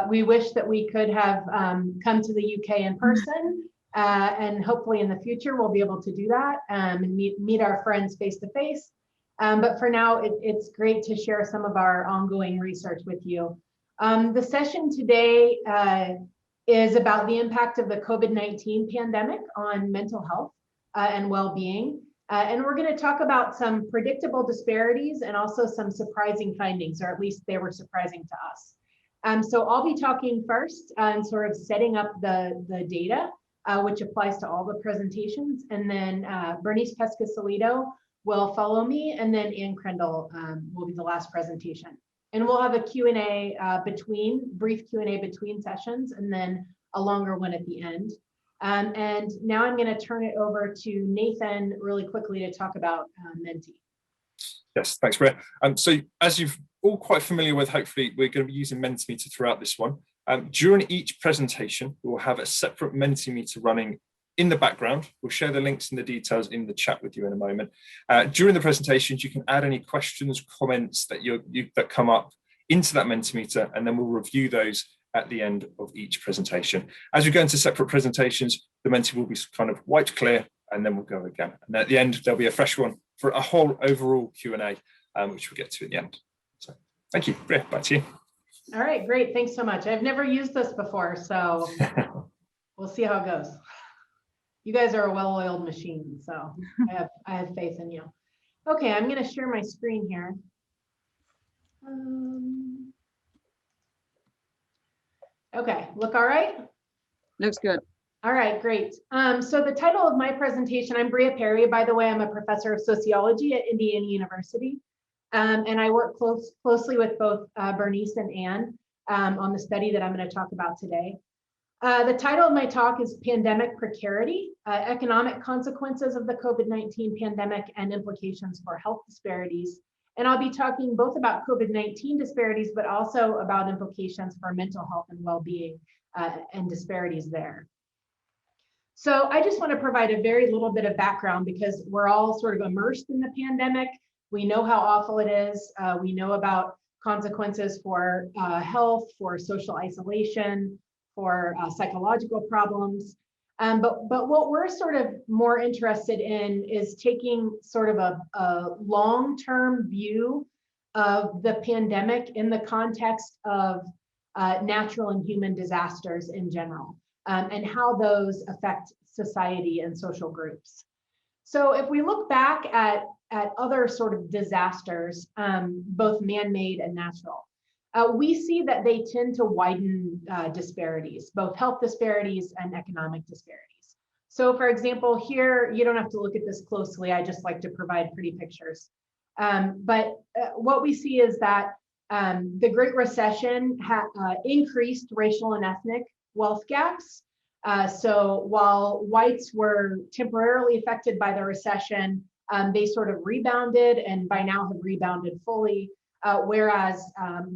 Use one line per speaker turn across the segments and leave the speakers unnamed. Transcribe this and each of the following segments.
We wish that we could have come to the UK in person, and hopefully in the future we'll be able to do that and meet our friends face to face. But for now, it's great to share some of our ongoing research with you. The session today is about the impact of the COVID-19 pandemic on mental health and well-being. And we're going to talk about some predictable disparities and also some surprising findings, or at least they were surprising to us. So I'll be talking first and sort of setting up the data, which applies to all the presentations. And then Bernice Pescosolido will follow me, and then Krendl will be the last presentation. And we'll have a Q&A brief Q&A between sessions, and then a longer one at the end. And now I'm going to turn it over to Nathan really quickly to talk about Menti.
Yes, thanks, Brea. So as you're all quite familiar with, hopefully we're going to be using Mentimeter throughout this one. During each presentation, we'll have a separate Mentimeter running in the background. We'll share the links and the details in the chat with you in a moment. During the presentations, you can add any questions, comments that that come up into that Mentimeter, and then we'll review those at the end of each presentation. As we go into separate presentations, the Menti will be kind of wiped clear, and then we'll go again. And at the end, there'll be a fresh one for a whole overall Q&A, which we'll get to at the end. So thank you. Brea, back to you.
All right, great. Thanks so much. I've never used this before, so we'll see how it goes. You guys are a well-oiled machine, so I have faith in you. Okay, I'm going to share my screen here. Okay, look all right?
Looks good.
All right, great. So the title of my presentation, I'm Brea Perry. By the way, I'm a professor of sociology at Indiana University. And I work closely with both Bernice and Anne on the study that I'm going to talk about today. The title of my talk is Pandemic Precarity, Economic Consequences of the COVID-19 Pandemic and Implications for Health Disparities. And I'll be talking both about COVID-19 disparities, but also about implications for mental health and well-being and disparities there. So I just want to provide a very little bit of background because we're all sort of immersed in the pandemic. We know how awful it is. We know about consequences for health, for social isolation, for psychological problems. But what we're sort of more interested in is taking sort of a long-term view of the pandemic in the context of natural and human disasters in general, and how those affect society and social groups. So if we look back at other sort of disasters, both man-made and natural, we see that they tend to widen disparities, both health disparities and economic disparities. So for example, here, you don't have to look at this closely, I just like to provide pretty pictures. But what we see is that the Great Recession increased racial and ethnic wealth gaps. So while whites were temporarily affected by the recession, they sort of rebounded and by now have rebounded fully. Whereas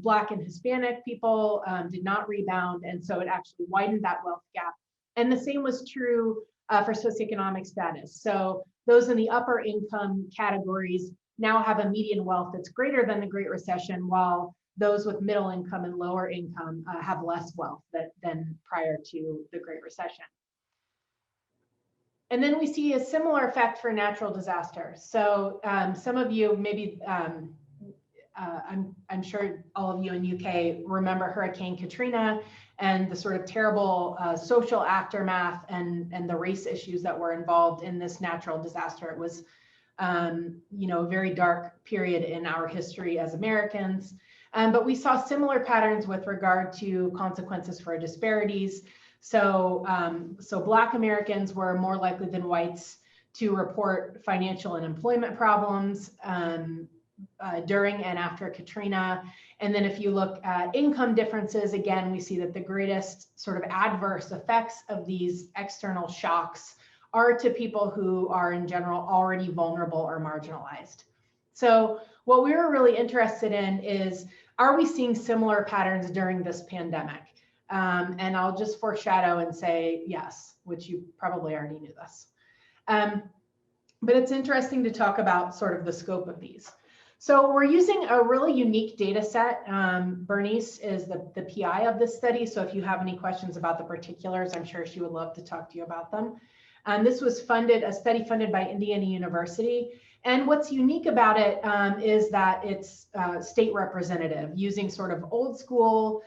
Black and Hispanic people did not rebound, and so it actually widened that wealth gap. And the same was true for socioeconomic status. So those in the upper income categories now have a median wealth that's greater than the Great Recession, while those with middle income and lower income have less wealth than prior to the Great Recession. And then we see a similar effect for natural disasters. So some of you maybe, I'm sure all of you in UK remember Hurricane Katrina and the sort of terrible social aftermath and the race issues that were involved in this natural disaster. It was, you know, a very dark period in our history as Americans. But we saw similar patterns with regard to consequences for disparities. So Black Americans were more likely than whites to report financial and employment problems during and after Katrina. And then if you look at income differences, again, we see that the greatest sort of adverse effects of these external shocks are to people who are in general already vulnerable or marginalized. So what we were really interested in is, are we seeing similar patterns during this pandemic? And I'll just foreshadow and say yes, which you probably already knew this. But it's interesting to talk about sort of the scope of these. So we're using a really unique data set. Bernice is the PI of this study. So if you have any questions about the particulars, I'm sure she would love to talk to you about them. This was a study funded by Indiana University. And what's unique about it is that it's state representative, using sort of old school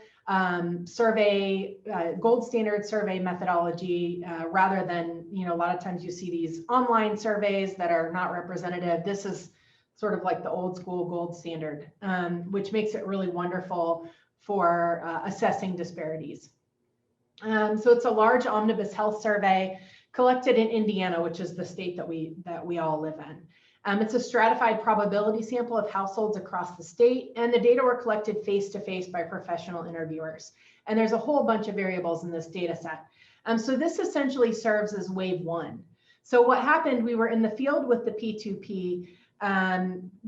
survey, gold standard survey methodology, rather than, a lot of times you see these online surveys that are not representative. This is sort of like the old school gold standard, which makes it really wonderful for assessing disparities. So it's a large omnibus health survey collected in Indiana, which is the state that we all live in. It's a stratified probability sample of households across the state, and the data were collected face-to-face by professional interviewers. And there's a whole bunch of variables in this data set. So this essentially serves as wave one. So what happened, we were in the field with the P2P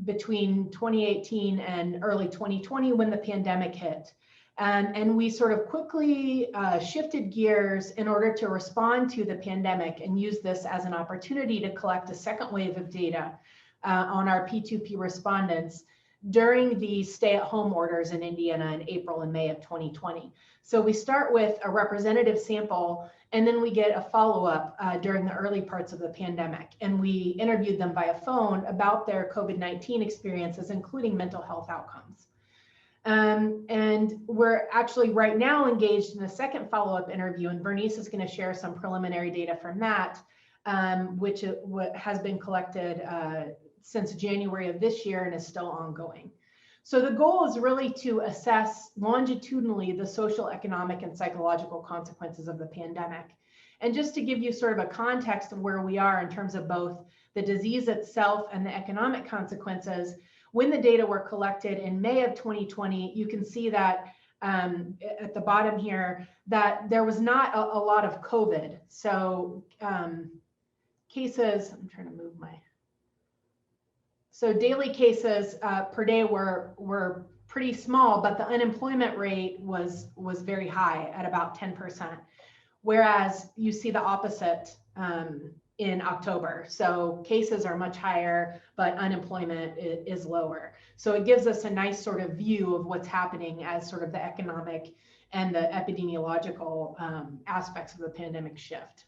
between 2018 and early 2020 when the pandemic hit. And we sort of quickly shifted gears in order to respond to the pandemic and use this as an opportunity to collect a second wave of data on our P2P respondents during the stay-at-home orders in Indiana in April and May of 2020. So we start with a representative sample, and then we get a follow-up during the early parts of the pandemic. And we interviewed them via phone about their COVID-19 experiences, including mental health outcomes. And we're actually right now engaged in a second follow-up interview, and Bernice is going to share some preliminary data from that, which has been collected since January of this year and is still ongoing. So the goal is really to assess longitudinally the social, economic, and psychological consequences of the pandemic. And just to give you sort of a context of where we are in terms of both the disease itself and the economic consequences, when the data were collected in May of 2020, you can see that at the bottom here, that there was not a lot of COVID. So cases, I'm trying to move my, so daily cases per day were pretty small, but the unemployment rate was very high at about 10%. Whereas you see the opposite in October. So cases are much higher, but unemployment is lower. So it gives us a nice sort of view of what's happening as sort of the economic and the epidemiological aspects of the pandemic shift.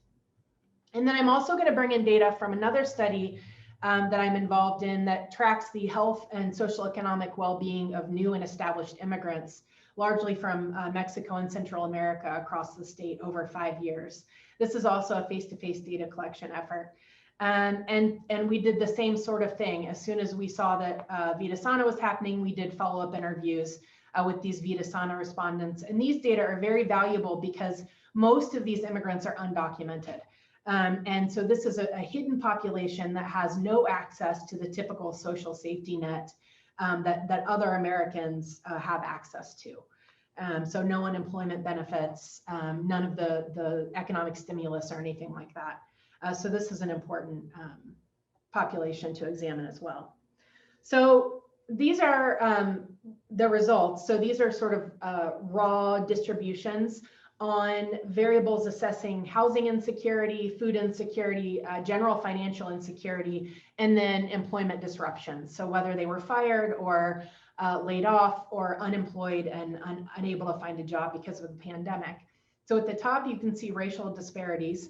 And then I'm also going to bring in data from another study that I'm involved in that tracks the health and social economic well-being of new and established immigrants, largely from Mexico and Central America across the state over 5 years. This is also a face-to-face data collection effort. And we did the same sort of thing. As soon as we saw that Vida Sana was happening, we did follow-up interviews with these Vida Sana respondents. And these data are very valuable because most of these immigrants are undocumented. And so this is a hidden population that has no access to the typical social safety net that other Americans have access to. So no unemployment benefits, none of the economic stimulus or anything like that. So this is an important population to examine as well. So these are the results. So these are sort of raw distributions on variables assessing housing insecurity, food insecurity, general financial insecurity, and then employment disruptions. So whether they were fired or laid off or unemployed and unable to find a job because of the pandemic. So at the top, you can see racial disparities.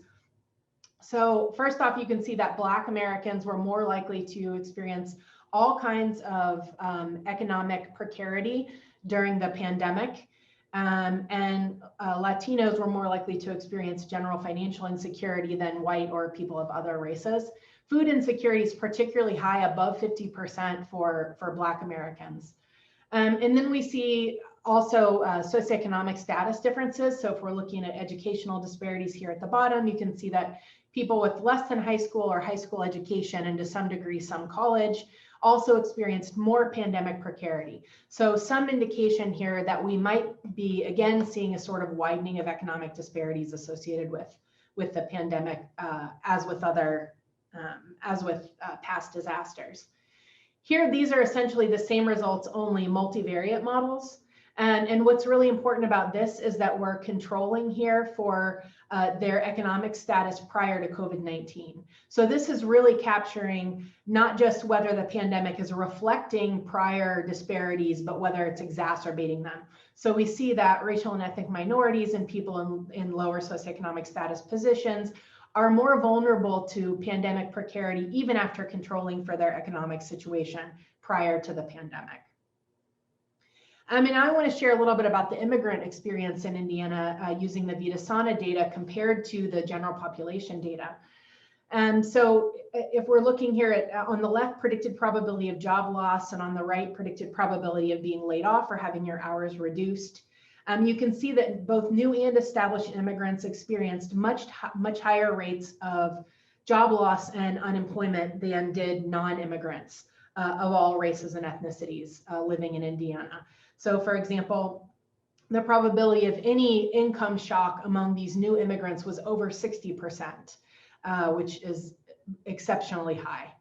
So first off, you can see that Black Americans were more likely to experience all kinds of economic precarity during the pandemic. And Latinos were more likely to experience general financial insecurity than white or people of other races. Food insecurity is particularly high, above 50% for Black Americans. And then we see also socioeconomic status differences. So if we're looking at educational disparities here at the bottom, you can see that people with less than high school or high school education, and to some degree some college, also experienced more pandemic precarity. So some indication here that we might be again seeing a sort of widening of economic disparities associated with the pandemic, as with past disasters. Here, these are essentially the same results, only multivariate models. And what's really important about this is that we're controlling here for their economic status prior to COVID-19. So this is really capturing not just whether the pandemic is reflecting prior disparities, but whether it's exacerbating them. So we see that racial and ethnic minorities and people in lower socioeconomic status positions are more vulnerable to pandemic precarity even after controlling for their economic situation prior to the pandemic. And I want to share a little bit about the immigrant experience in Indiana using the Vitasana data compared to the general population data. And so if we're looking here at, on the left, predicted probability of job loss, and on the right, predicted probability of being laid off or having your hours reduced, you can see that both new and established immigrants experienced much higher rates of job loss and unemployment than did non-immigrants of all races and ethnicities living in Indiana. So for example, the probability of any income shock among these new immigrants was over 60%, which is exceptionally high.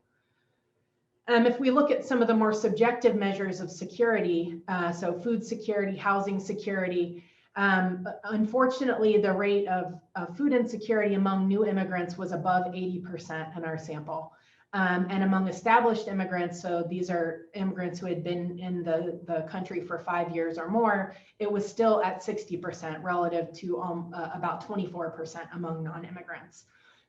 If we look at some of the more subjective measures of security, so food security, housing security, unfortunately, the rate of food insecurity among new immigrants was above 80% in our sample. And among established immigrants, so these are immigrants who had been in the country for 5 years or more, it was still at 60% relative to about 24% among non-immigrants.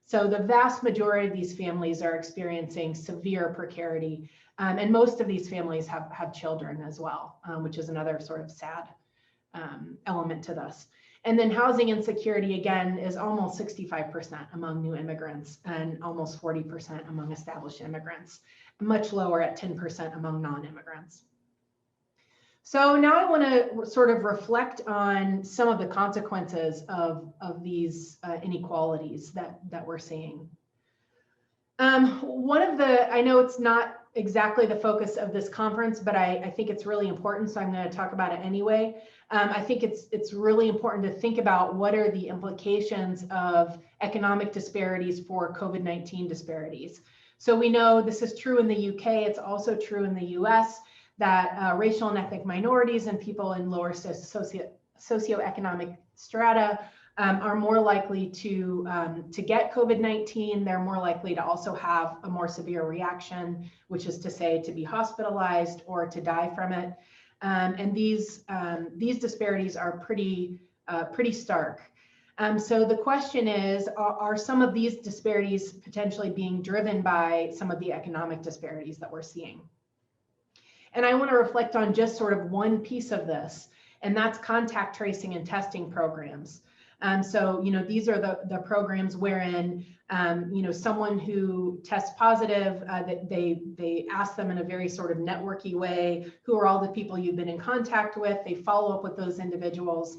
So the vast majority of these families are experiencing severe precarity, and most of these families have children as well, which is another sort of sad element to this. And then housing insecurity, again, is almost 65% among new immigrants and almost 40% among established immigrants, much lower at 10% among non-immigrants. So now I want to sort of reflect on some of the consequences of these inequalities that we're seeing. One of the, I know it's not exactly the focus of this conference, but I think it's really important, so I'm going to talk about it anyway. I think it's really important to think about what are the implications of economic disparities for COVID-19 disparities. So we know this is true in the UK, it's also true in the US, that racial and ethnic minorities and people in lower socioeconomic strata are more likely to get COVID-19. They're more likely to also have a more severe reaction, which is to say to be hospitalized or to die from it. And these disparities are pretty stark. So the question is, are some of these disparities potentially being driven by some of the economic disparities that we're seeing? And I want to reflect on just sort of one piece of this, and that's contact tracing and testing programs. So, these are the programs wherein, someone who tests positive, that they ask them in a very sort of networky way, who are all the people you've been in contact with, they follow up with those individuals,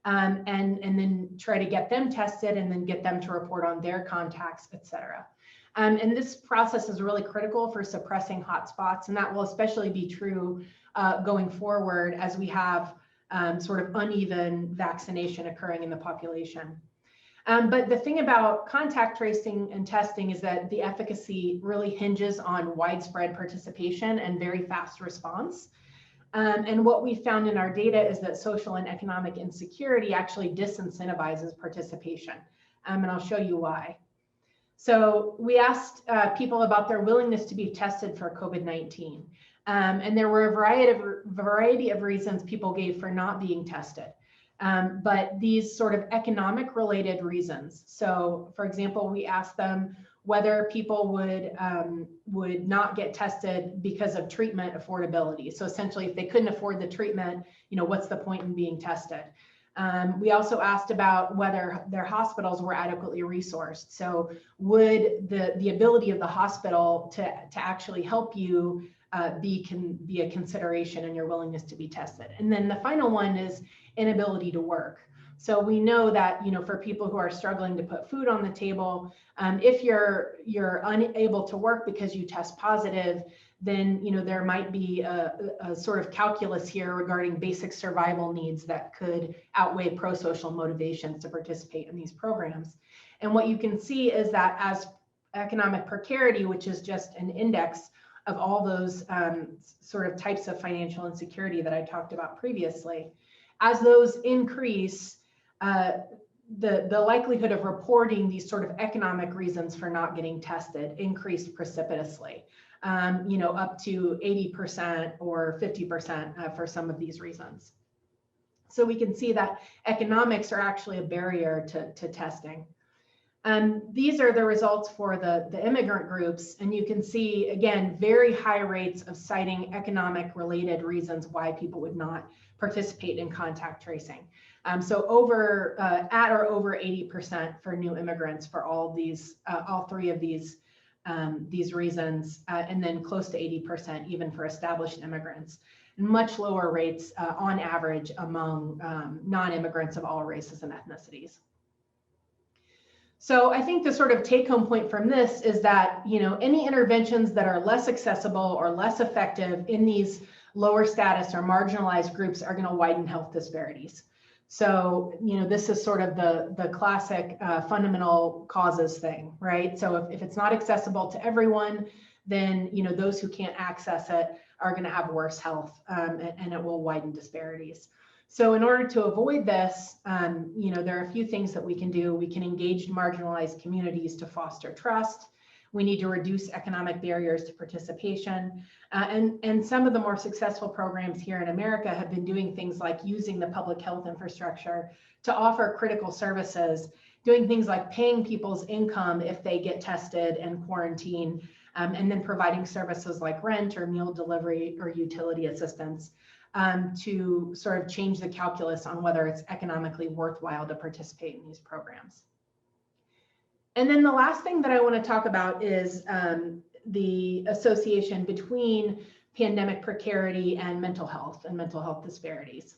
and then try to get them tested and then get them to report on their contacts, et cetera. And this process is really critical for suppressing hotspots, and that will especially be true going forward as we have sort of uneven vaccination occurring in the population. But the thing about contact tracing and testing is that the efficacy really hinges on widespread participation and very fast response. And what we found in our data is that social and economic insecurity actually disincentivizes participation. And I'll show you why. So we asked people about their willingness to be tested for COVID-19. And there were a variety of reasons people gave for not being tested. But these sort of economic related reasons. So for example, we asked them whether people would not get tested because of treatment affordability. So essentially, if they couldn't afford the treatment, what's the point in being tested? We also asked about whether their hospitals were adequately resourced. So would the ability of the hospital to actually help you be a consideration in your willingness to be tested? And then the final one is inability to work. So we know that, for people who are struggling to put food on the table, if you're unable to work because you test positive, then there might be a sort of calculus here regarding basic survival needs that could outweigh pro-social motivations to participate in these programs. And what you can see is that as economic precarity, which is just an index of all those sort of types of financial insecurity that I talked about previously. As those increase, the likelihood of reporting these sort of economic reasons for not getting tested increased precipitously, up to 80% or 50% for some of these reasons. So we can see that economics are actually a barrier to testing. These are the results for the immigrant groups, and you can see, again, very high rates of citing economic related reasons why people would not participate in contact tracing. So over at or over 80% for new immigrants for all three of these reasons, and then close to 80% even for established immigrants. Much lower rates on average among non-immigrants of all races and ethnicities. So I think the sort of take-home point from this is that, any interventions that are less accessible or less effective in these lower status or marginalized groups are going to widen health disparities. So, this is sort of the classic fundamental causes thing, right? So if it's not accessible to everyone, then, those who can't access it are going to have worse health, and it will widen disparities. So in order to avoid this, there are a few things that we can do. We can engage marginalized communities to foster trust. We need to reduce economic barriers to participation. And some of the more successful programs here in America have been doing things like using the public health infrastructure to offer critical services, doing things like paying people's income if they get tested and quarantined, and then providing services like rent or meal delivery or utility assistance to sort of change the calculus on whether it's economically worthwhile to participate in these programs. And then the last thing that I want to talk about is the association between pandemic precarity and mental health disparities.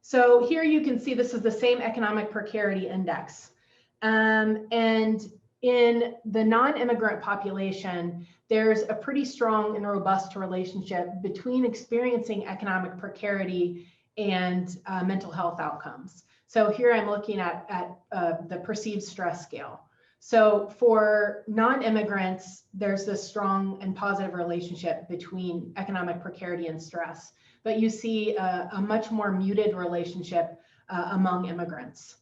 So here you can see this is the same economic precarity index. And in the non-immigrant population, there's a pretty strong and robust relationship between experiencing economic precarity and mental health outcomes. So here I'm looking at the perceived stress scale. So for non-immigrants, there's this strong and positive relationship between economic precarity and stress, but you see a much more muted relationship among immigrants.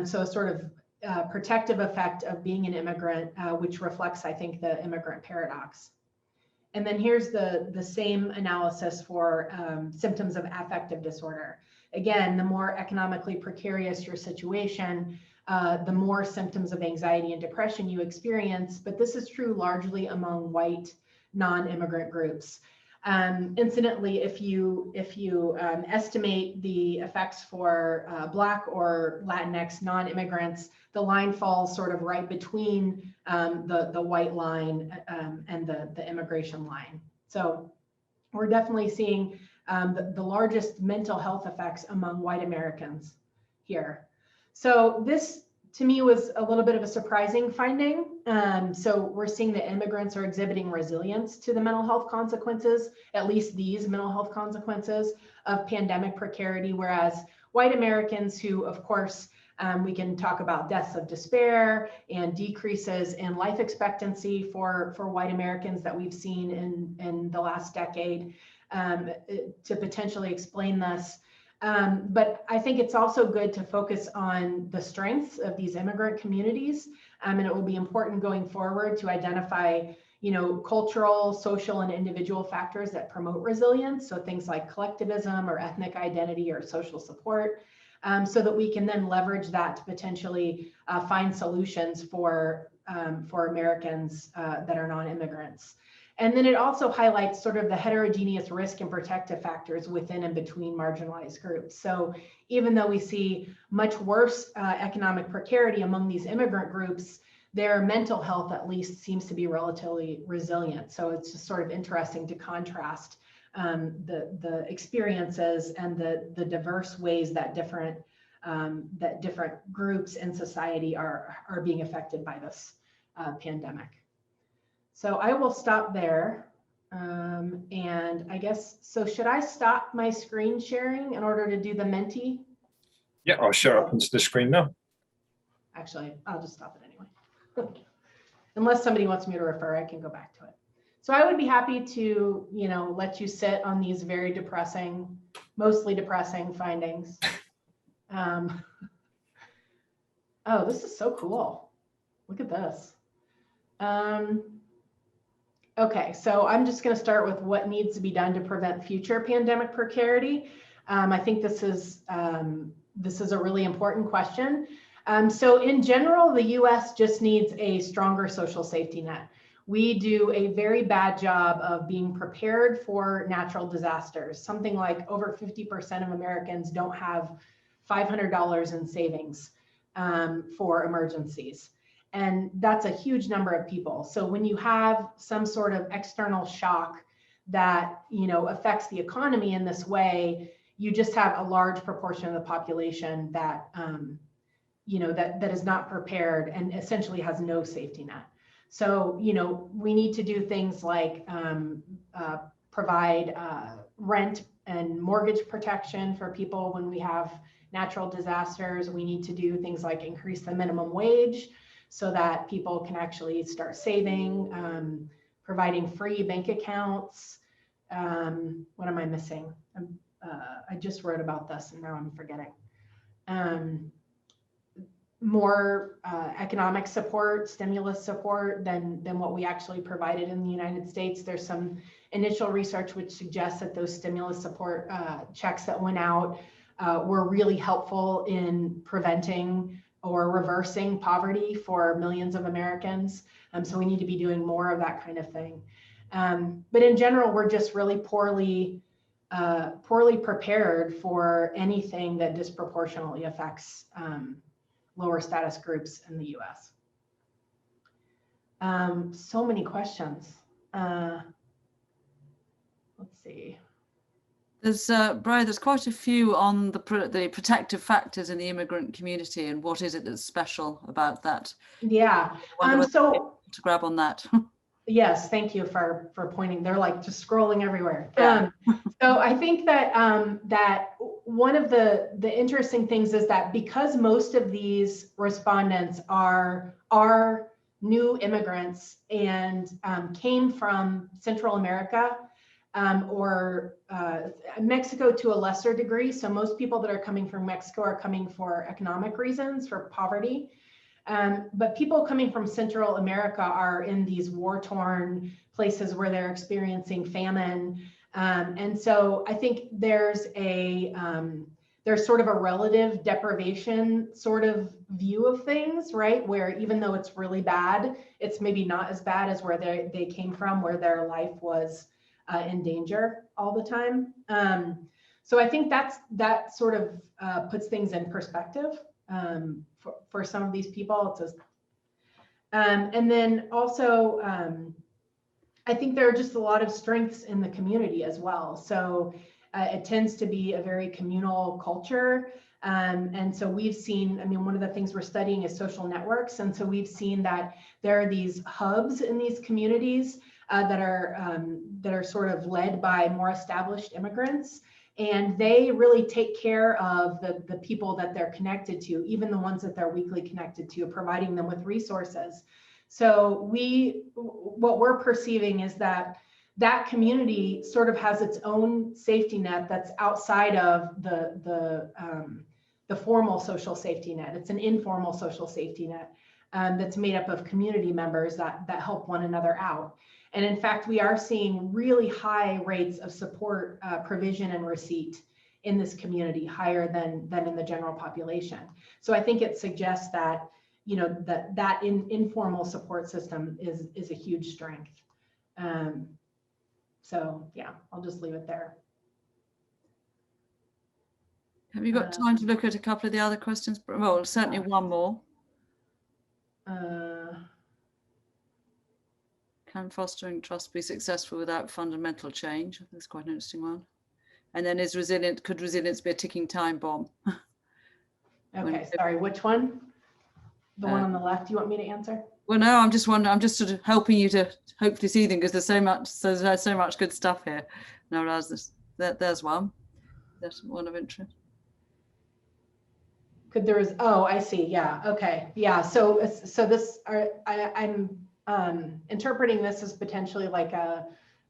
So a sort of protective effect of being an immigrant, which reflects, I think, the immigrant paradox. And then here's the same analysis for symptoms of affective disorder. Again, the more economically precarious your situation, the more symptoms of anxiety and depression you experience, but this is true largely among white non-immigrant groups. Incidentally, if you estimate the effects for Black or Latinx non-immigrants, the line falls sort of right between the white line and the immigration line. So we're definitely seeing the largest mental health effects among white Americans here. So this, to me, was a little bit of a surprising finding. So we're seeing that immigrants are exhibiting resilience to the mental health consequences, at least these mental health consequences of pandemic precarity, whereas white Americans who, of course, we can talk about deaths of despair and decreases in life expectancy for white Americans that we've seen in the last decade to potentially explain this. But I think it's also good to focus on the strengths of these immigrant communities, and it will be important going forward to identify, cultural, social, and individual factors that promote resilience. So things like collectivism or ethnic identity or social support, so that we can then leverage that to potentially find solutions for Americans that are non-immigrants. And then it also highlights sort of the heterogeneous risk and protective factors within and between marginalized groups. So even though we see much worse economic precarity among these immigrant groups, their mental health at least seems to be relatively resilient. So it's just sort of interesting to contrast the experiences and the diverse ways that different groups in society are being affected by this pandemic. So I will stop there. And I guess, so should I stop my screen sharing in order to do the Menti?
Yeah, I'll share up into the screen now.
Actually, I'll just stop it anyway. Unless somebody wants me to refer, I can go back to it. So I would be happy to, let you sit on these very depressing, mostly depressing findings. Oh, this is so cool. Look at this. Okay, so I'm just going to start with what needs to be done to prevent future pandemic precarity. I think this is a really important question. So in general, the US just needs a stronger social safety net. We do a very bad job of being prepared for natural disasters. Something like over 50% of Americans don't have $500 in savings for emergencies. And that's a huge number of people. So when you have some sort of external shock that, affects the economy in this way, you just have a large proportion of the population that, that is not prepared and essentially has no safety net. So, we need to do things like provide rent and mortgage protection for people when we have natural disasters. We need to do things like increase the minimum wage so that people can actually start saving, providing free bank accounts. What am I missing? I just wrote about this and now I'm forgetting. More economic support, stimulus support than what we actually provided in the United States. There's some initial research which suggests that those stimulus support checks that went out were really helpful in preventing or reversing poverty for millions of Americans. So we need to be doing more of that kind of thing. But in general, we're just really poorly prepared for anything that disproportionately affects lower status groups in the US. So many questions. Let's see.
There's Brea, there's quite a few on the protective factors in the immigrant community and what is it that's special about that?
Yeah.
So to grab on that.
Yes, thank you for pointing. They're like just scrolling everywhere.
Yeah.
So I think that that one of the interesting things is that because most of these respondents are new immigrants and came from Central America or Mexico to a lesser degree. So most people that are coming from Mexico are coming for economic reasons, for poverty. But people coming from Central America are in these war-torn places where they're experiencing famine. And so I think there's sort of a relative deprivation sort of view of things, right? Where even though it's really bad, it's maybe not as bad as where they came from, where their life was in danger all the time. So I think that sort of puts things in perspective. For some of these people, and then also I think there are just a lot of strengths in the community as well. So it tends to be a very communal culture, and so we've seen. I mean, one of the things we're studying is social networks, and so we've seen that there are these hubs in these communities that are sort of led by more established immigrants. And they really take care of the people that they're connected to, even the ones that they're weakly connected to, providing them with resources. So what we're perceiving is that community sort of has its own safety net that's outside of the formal social safety net. It's an informal social safety net that's made up of community members that help one another out. And in fact, we are seeing really high rates of support provision and receipt in this community, higher than in the general population. So I think it suggests that, that informal support system is a huge strength. So yeah, I'll just leave it there.
Have you got time to look at a couple of the other questions? Well, certainly one more. Can fostering trust be successful without fundamental change? That's quite an interesting one. And then could resilience be a ticking time bomb?
Okay, sorry, which one? The one on the left you want me to answer?
Well, no, I'm just wondering, I'm just sort of helping you to hopefully see them because there's so much good stuff here. No, there's one. That's one of interest.
Oh, I see. Yeah. Okay. Yeah. So this I'm interpreting this as potentially like a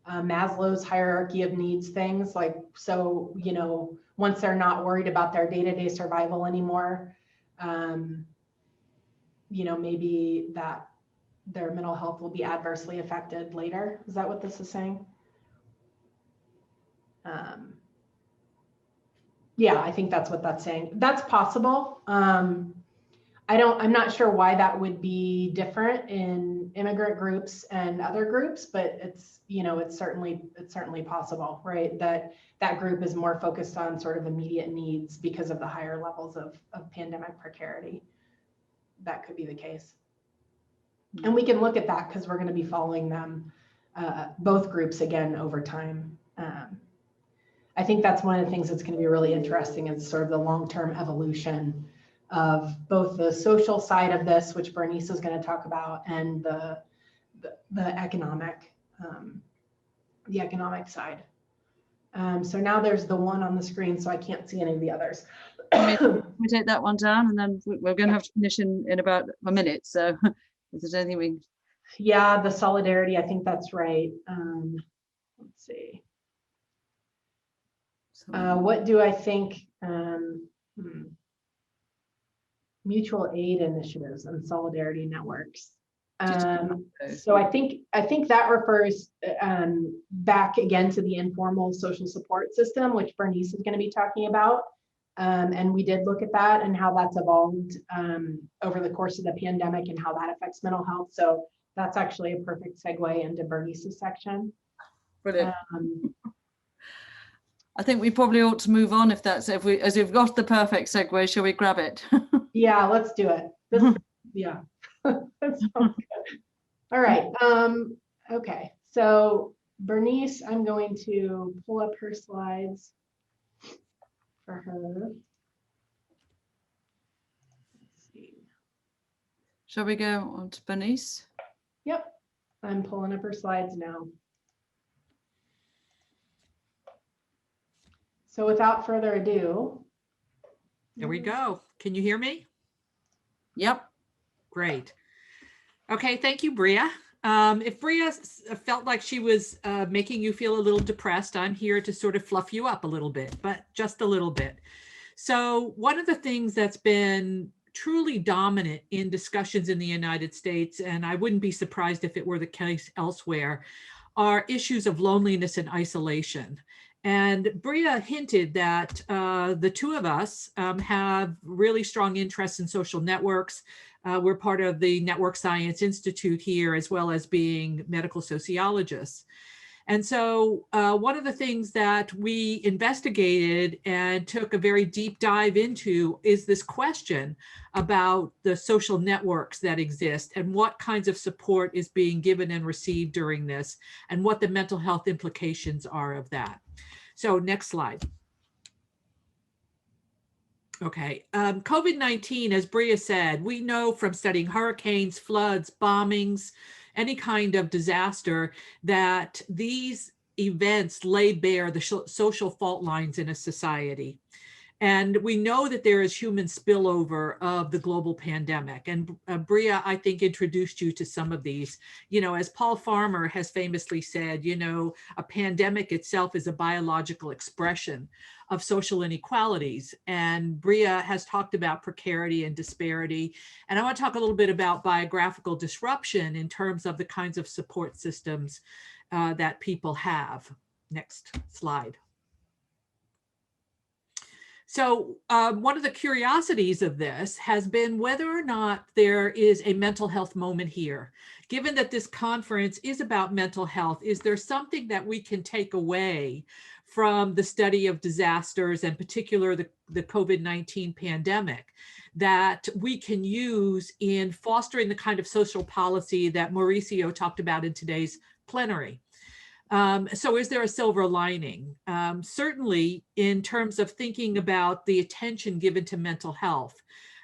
Maslow's hierarchy of needs things, like, so, you know, once they're not worried about their day-to-day survival anymore, you know, maybe that their mental health will be adversely affected later. Is that what this is saying? Yeah, I think that's what that's saying. That's possible. I'm not sure why that would be different in immigrant groups and other groups, but it's, you know, it's certainly possible, right? That group is more focused on sort of immediate needs because of the higher levels of pandemic precarity. That could be the case. And we can look at that because we're going to be following them, both groups again over time. I think that's one of the things that's going to be really interesting is sort of the long-term evolution of both the social side of this, which Bernice is going to talk about, and the economic side. So now there's the one on the screen, so I can't see any of the others.
We take that one down, and then we're going to have to finish in about a minute. So if there's anything we...
Yeah, the solidarity, I think that's right. Let's see. What do I think? Mutual aid initiatives and solidarity networks. So I think that refers back again to the informal social support system, which Bernice is going to be talking about. And we did look at that and how that's evolved over the course of the pandemic and how that affects mental health. So that's actually a perfect segue into Bernice's section.
Brilliant. I think we probably ought to move on as we've got the perfect segue, shall we grab it?
Yeah, let's do it. Yeah. That sounds good. All right. Okay. So Bernice, I'm going to pull up her slides for her. Let's see.
Shall we go on to Bernice?
Yep. I'm pulling up her slides now. So without further ado.
There we go. Can you hear me?
Yep.
Great. Okay, thank you, Brea. If Brea felt like she was making you feel a little depressed, I'm here to sort of fluff you up a little bit, but just a little bit. So one of the things that's been truly dominant in discussions in the United States, and I wouldn't be surprised if it were the case elsewhere, are issues of loneliness and isolation. And Brea hinted that the two of us have really strong interests in social networks. We're part of the Network Science Institute here, as well as being medical sociologists. And so one of the things that we investigated and took a very deep dive into is this question about the social networks that exist and what kinds of support is being given and received during this, and what the mental health implications are of that. So next slide. Okay, COVID-19, as Brea said, we know from studying hurricanes, floods, bombings, any kind of disaster, that these events lay bare the social fault lines in a society. And we know that there is human spillover of the global pandemic. And Brea, I think, introduced you to some of these. You know, as Paul Farmer has famously said, you know, a pandemic itself is a biological expression of social inequalities. And Brea has talked about precarity and disparity. And I want to talk a little bit about biographical disruption in terms of the kinds of support systems that people have. Next slide. So one of the curiosities of this has been whether or not there is a mental health moment here. Given that this conference is about mental health, is there something that we can take away from the study of disasters, and particular the COVID-19 pandemic, that we can use in fostering the kind of social policy that Mauricio talked about in today's plenary? So is there a silver lining? Certainly in terms of thinking about the attention given to mental health.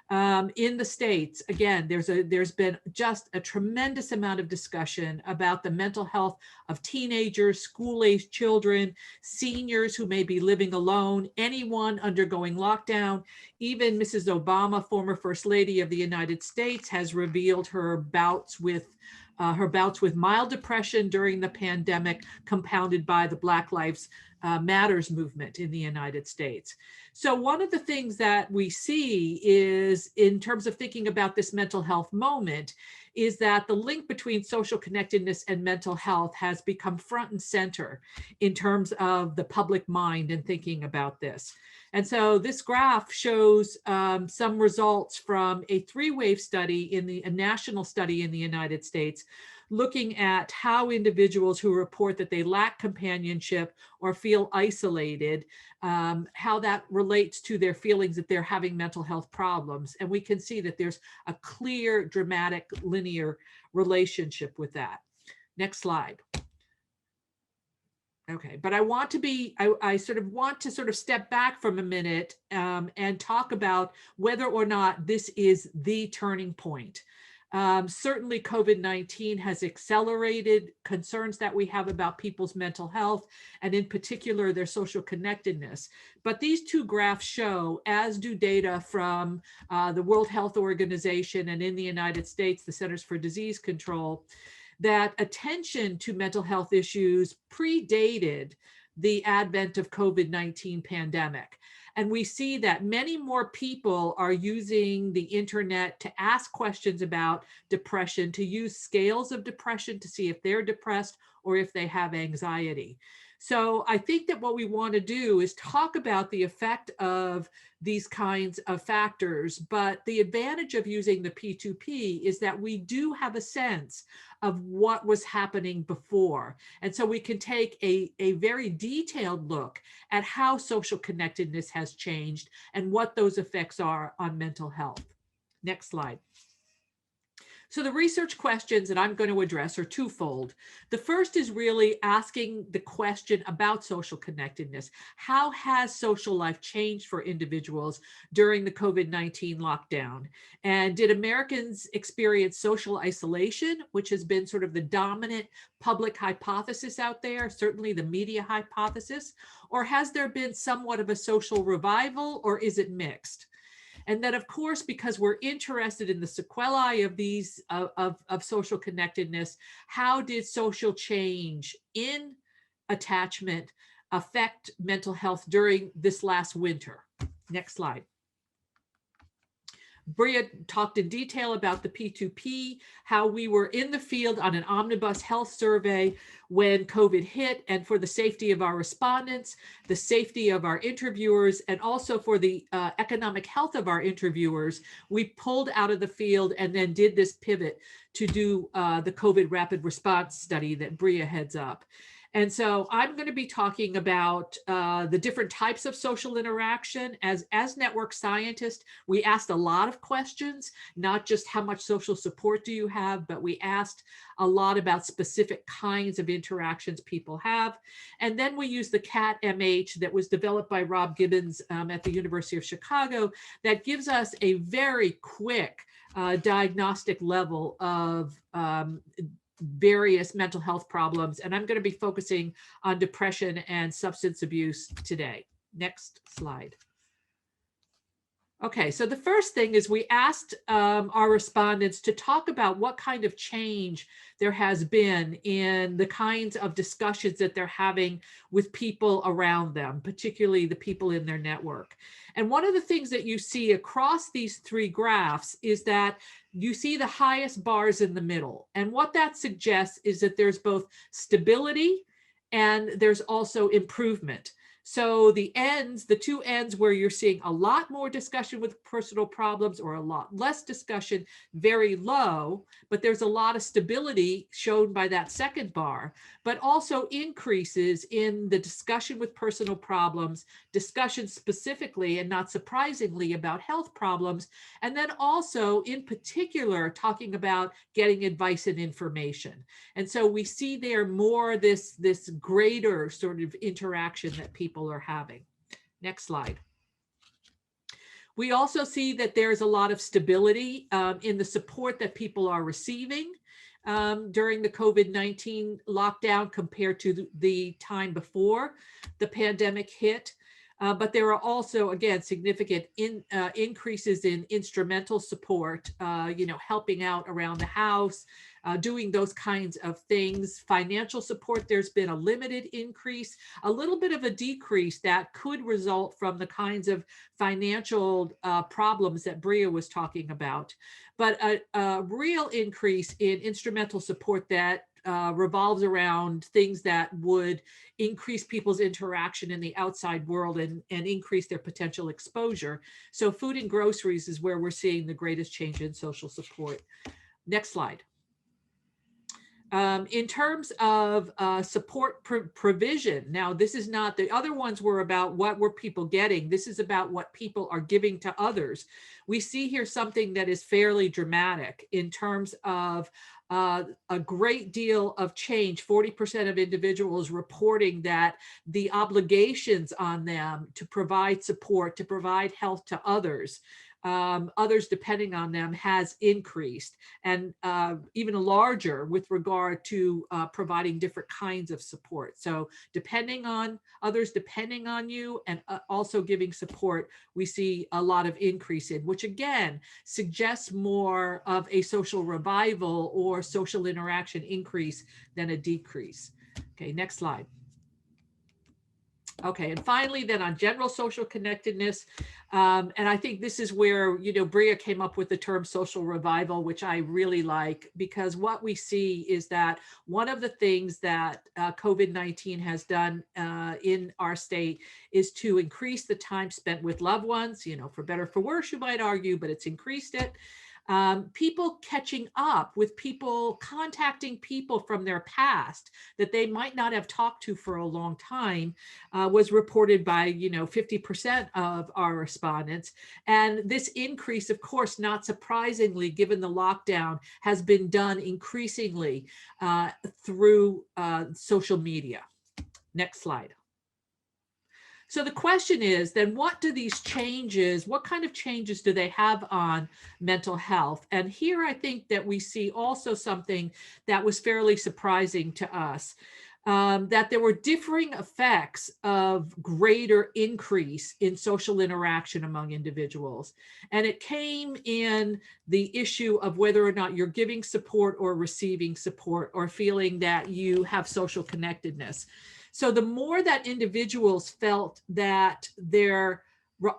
In the States, again, there's been just a tremendous amount of discussion about the mental health of teenagers, school-aged children, seniors who may be living alone, anyone undergoing lockdown. Even Mrs. Obama, former First Lady of the United States, has revealed her bouts with her bouts with mild depression during the pandemic, compounded by the Black Lives Matters movement in the United States. So one of the things that we see is, in terms of thinking about this mental health moment, is that the link between social connectedness and mental health has become front and center in terms of the public mind and thinking about this. And so this graph shows some results from a 3-wave study a national study in the United States, looking at how individuals who report that they lack companionship or feel isolated, how that relates to their feelings that they're having mental health problems. And we can see that there's a clear, dramatic, linear relationship with that. Next slide. Okay, but I want to be, I sort of want to sort of step back from a minute and talk about whether or not this is the turning point. Certainly COVID-19 has accelerated concerns that we have about people's mental health, and in particular their social connectedness. But these two graphs show, as do data from the World Health Organization and in the United States, the Centers for Disease Control, that attention to mental health issues predated the advent of COVID-19 pandemic. And we see that many more people are using the internet to ask questions about depression, to use scales of depression to see if they're depressed or if they have anxiety. So I think that what we want to do is talk about the effect of these kinds of factors, but the advantage of using the P2P is that we do have a sense of what was happening before. And so we can take a very detailed look at how social connectedness has changed and what those effects are on mental health. Next slide. So the research questions that I'm going to address are twofold. The first is really asking the question about social connectedness. How has social life changed for individuals during the COVID-19 lockdown? And did Americans experience social isolation, which has been sort of the dominant public hypothesis out there, certainly the media hypothesis, or has there been somewhat of a social revival, or is it mixed? And then, of course, because we're interested in the sequelae of these of social connectedness, how did social change in attachment affect mental health during this last winter? Next slide. Brea talked in detail about the P2P, how we were in the field on an omnibus health survey when COVID hit, and for the safety of our respondents, the safety of our interviewers, and also for the economic health of our interviewers, we pulled out of the field and then did this pivot to do the COVID rapid response study that Brea heads up. And so I'm going to be talking about the different types of social interaction. As network scientists, we asked a lot of questions, not just how much social support do you have, but we asked a lot about specific kinds of interactions people have. And then we used the CAT-MH that was developed by Rob Gibbons at the University of Chicago that gives us a very quick diagnostic level of various mental health problems. And I'm going to be focusing on depression and substance abuse today. Next slide. Okay, so the first thing is we asked our respondents to talk about what kind of change there has been in the kinds of discussions that they're having with people around them, particularly the people in their network. And one of the things that you see across these three graphs is that you see the highest bars in the middle. And what that suggests is that there's both stability and there's also improvement. So the ends, the two ends where you're seeing a lot more discussion with personal problems or a lot less discussion, very low, but there's a lot of stability shown by that second bar, but also increases in the discussion with personal problems, discussion specifically and not surprisingly about health problems, and then also in particular talking about getting advice and information. And so we see there more this greater sort of interaction that people are having. Next slide. We also see that there's a lot of stability in the support that people are receiving during the COVID-19 lockdown compared to the time before the pandemic hit. But there are also, again, significant increases in instrumental support, helping out around the house, doing those kinds of things. Financial support, there's been a limited increase, a little bit of a decrease that could result from the kinds of financial problems that Brea was talking about. But a real increase in instrumental support that revolves around things that would increase people's interaction in the outside world and increase their potential exposure. So food and groceries is where we're seeing the greatest change in social support. Next slide. In terms of support provision, now this is not, the other ones were about what were people getting. This is about what people are giving to others. We see here something that is fairly dramatic in terms of a great deal of change. 40% of individuals reporting that the obligations on them to provide support, to provide health to others, others depending on them, has increased, and even larger with regard to providing different kinds of support. So depending on others, depending on you, and also giving support, we see a lot of increase in, which again suggests more of a social revival or social interaction increase than a decrease. Okay, next slide. Okay, and finally, then on general social connectedness, and I think this is where, Brea came up with the term social revival, which I really like, because what we see is that one of the things that COVID-19 has done in our state is to increase the time spent with loved ones, for better or for worse, you might argue, but it's increased it. People catching up with people, contacting people from their past that they might not have talked to for a long time, was reported by 50% of our respondents. And this increase, of course, not surprisingly, given the lockdown, has been done increasingly through social media. Next slide. So the question is then, what do these changes, what kind of changes do they have on mental health? And here I think that we see also something that was fairly surprising to us, that there were differing effects of greater increase in social interaction among individuals. And it came in the issue of whether or not you're giving support or receiving support, or feeling that you have social connectedness. So the more that individuals felt that their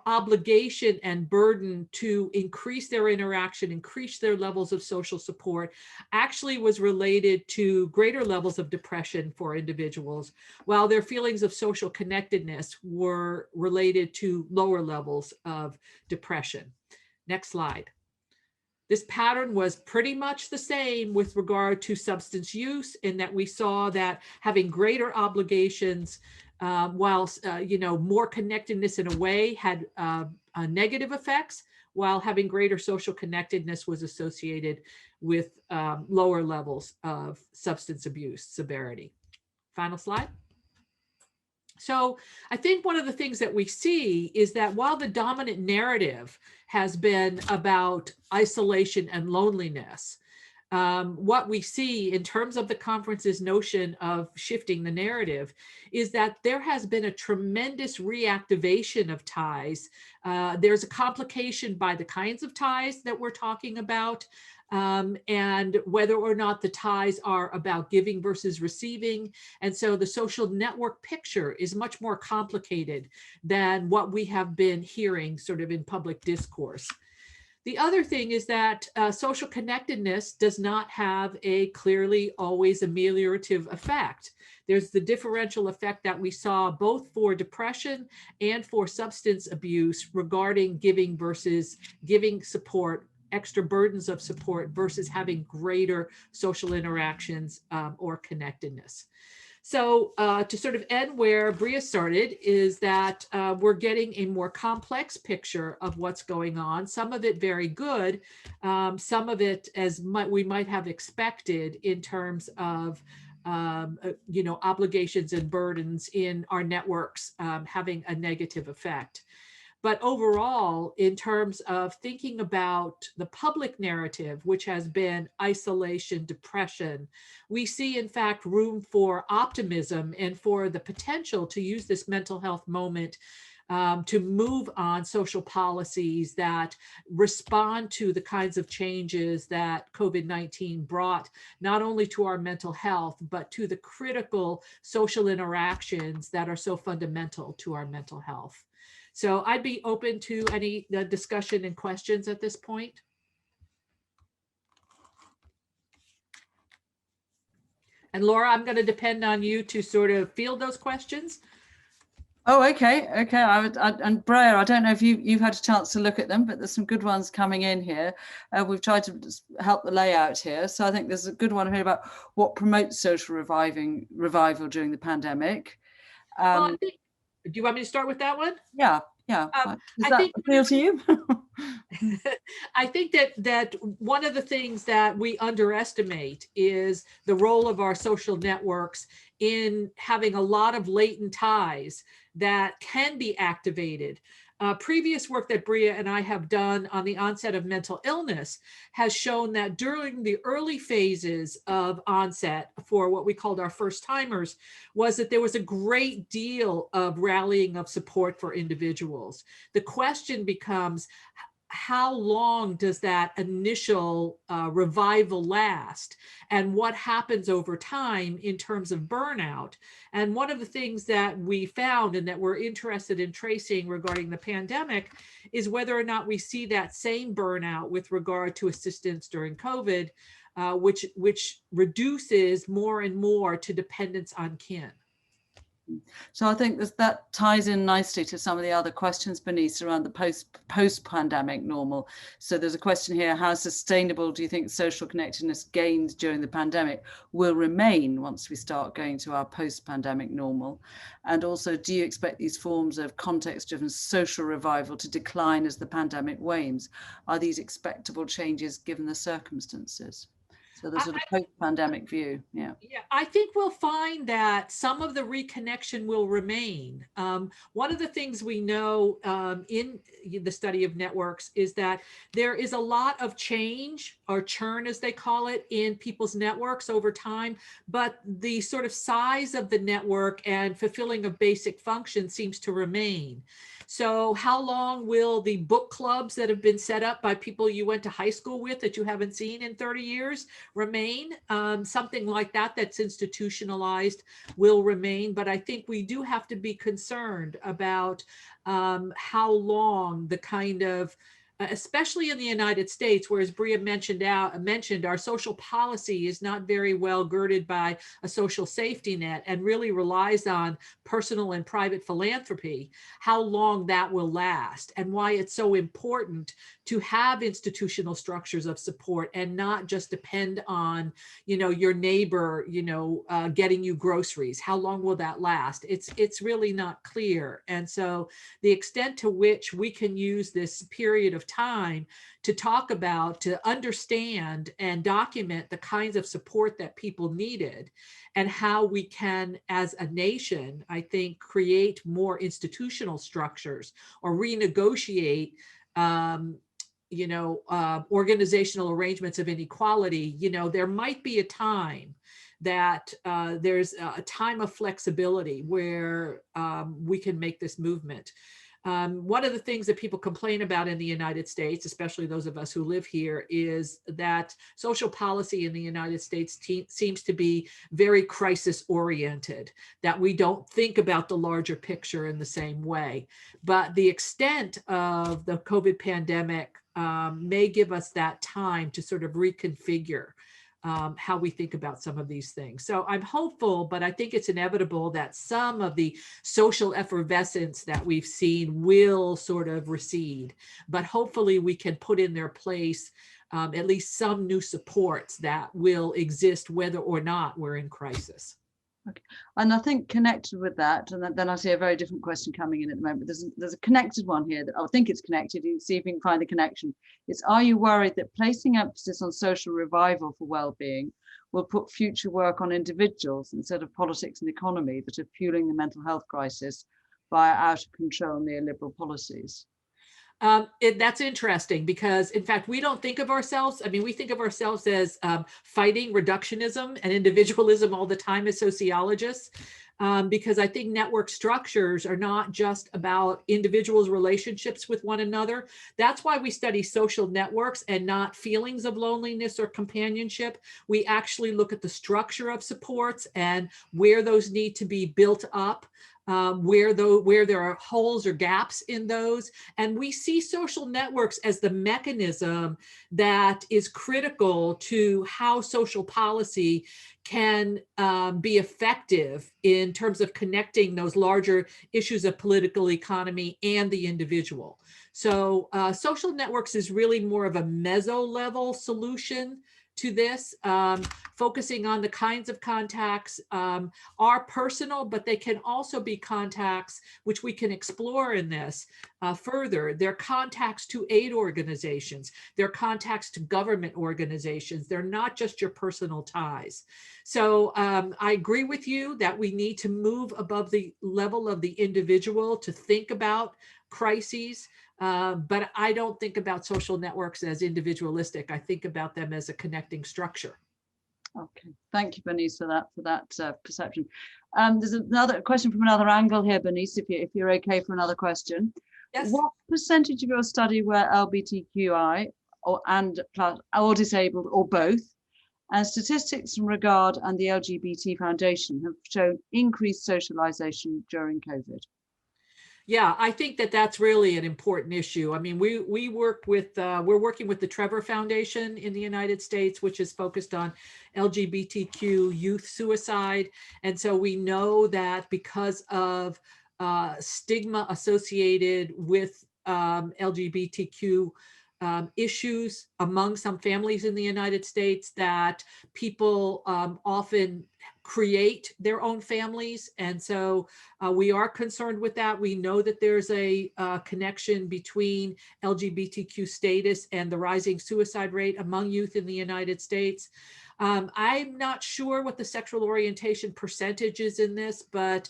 obligation and burden to increase their interaction, increase their levels of social support, actually was related to greater levels of depression for individuals, while their feelings of social connectedness were related to lower levels of depression. Next slide. This pattern was pretty much the same with regard to substance use, in that we saw that having greater obligations, whilst more connectedness in a way had negative effects, while having greater social connectedness was associated with lower levels of substance abuse severity. Final slide. So I think one of the things that we see is that while the dominant narrative has been about isolation and loneliness, what we see in terms of the conference's notion of shifting the narrative is that there has been a tremendous reactivation of ties. There's a complication by the kinds of ties that we're talking about, and whether or not the ties are about giving versus receiving. And so the social network picture is much more complicated than what we have been hearing sort of in public discourse. The other thing is that social connectedness does not have a clearly always ameliorative effect. There's the differential effect that we saw both for depression and for substance abuse regarding giving versus giving support, extra burdens of support versus having greater social interactions or connectedness. So to sort of end where Brea started is that we're getting a more complex picture of what's going on, some of it very good, some of it as we might have expected in terms of obligations and burdens in our networks having a negative effect. But overall, in terms of thinking about the public narrative, which has been isolation, depression, we see, in fact, room for optimism and for the potential to use this mental health moment to move on social policies that respond to the kinds of changes that COVID-19 brought, not only to our mental health, but to the critical social interactions that are so fundamental to our mental health. So I'd be open to any discussion and questions at this point. And Laura, I'm going to depend on you to sort of field those questions.
Oh, okay. And Brea, I don't know if you've had a chance to look at them, but there's some good ones coming in here. We've tried to help the layout here. So I think there's a good one here about what promotes social revival during the pandemic.
Well, do you want me to start with that one?
Yeah. Does that appeal to you?
I think that one of the things that we underestimate is the role of our social networks in having a lot of latent ties that can be activated. Previous work that Brea and I have done on the onset of mental illness has shown that during the early phases of onset for what we called our first timers was that there was a great deal of rallying of support for individuals. The question becomes, how long does that initial revival last, and what happens over time in terms of burnout? And one of the things that we found and that we're interested in tracing regarding the pandemic is whether or not we see that same burnout with regard to assistance during COVID, which reduces more and more to dependence on kin.
So I think that ties in nicely to some of the other questions, Bernice, around the post-pandemic normal. So there's a question here: how sustainable do you think social connectedness gained during the pandemic will remain once we start going to our post-pandemic normal? And also, do you expect these forms of context-driven social revival to decline as the pandemic wanes? Are these expectable changes given the circumstances? So the sort of post-pandemic view, yeah.
I think we'll find that some of the reconnection will remain. One of the things we know in the study of networks is that there is a lot of change, or churn as they call it, in people's networks over time, but the sort of size of the network and fulfilling of basic functions seems to remain. So how long will the book clubs that have been set up by people you went to high school with that you haven't seen in 30 years remain? Something like that that's institutionalized will remain, but I think we do have to be concerned about how long the kind of, especially in the United States, whereas Brea mentioned our social policy is not very well girded by a social safety net and really relies on personal and private philanthropy, how long that will last, and why it's so important to have institutional structures of support and not just depend on, your neighbor, getting you groceries. How long will that last? It's really not clear. And so the extent to which we can use this period of time to talk about, to understand and document the kinds of support that people needed, and how we can, as a nation, I think, create more institutional structures or renegotiate organizational arrangements of inequality. There might be a time that there's a time of flexibility where we can make this movement. One of the things that people complain about in the United States, especially those of us who live here, is that social policy in the United States seems to be very crisis oriented, that we don't think about the larger picture in the same way. But the extent of the COVID pandemic may give us that time to sort of reconfigure how we think about some of these things. So I'm hopeful, but I think it's inevitable that some of the social effervescence that we've seen will sort of recede, but hopefully we can put in their place at least some new supports that will exist whether or not we're in crisis.
Okay. And I think connected with that, and then I see a very different question coming in at the moment. There's a connected one here that I think it's connected. You see if you can find the connection. It's: are you worried that placing emphasis on social revival for well-being will put future work on individuals instead of politics and economy that are fueling the mental health crisis via out of control neoliberal policies?
That's interesting because, in fact, we don't think of ourselves. We think of ourselves as fighting reductionism and individualism all the time as sociologists. because I think network structures are not just about individuals' relationships with one another. That's why we study social networks and not feelings of loneliness or companionship. We actually look at the structure of supports and where those need to be built up, where there are holes or gaps in those. And we see social networks as the mechanism that is critical to how social policy can be effective in terms of connecting those larger issues of political economy and the individual. So social networks is really more of a meso-level solution to this, focusing on the kinds of contacts are personal, but they can also be contacts, which we can explore in this further. They're contacts to aid organizations. They're contacts to government organizations. They're not just your personal ties. So I agree with you that we need to move above the level of the individual to think about crises. But I don't think about social networks as individualistic. I think about them as a connecting structure.
Okay, thank you, Bernice, for that perception. There's another question from another angle here, Bernice, if you're okay for another question.
Yes.
What percentage of your study were LGBTQI or disabled or both? And statistics from Regard and the LGBT Foundation have shown increased socialization during COVID.
Yeah, I think that that's really an important issue. I mean, we work with, we're working with the Trevor Foundation in the United States, which is focused on LGBTQ youth suicide. And so we know that because of stigma associated with LGBTQ issues among some families in the United States, that people often create their own families. And so we are concerned with that. We know that there's a connection between LGBTQ status and the rising suicide rate among youth in the United States. I'm not sure what the sexual orientation percentage is in this, but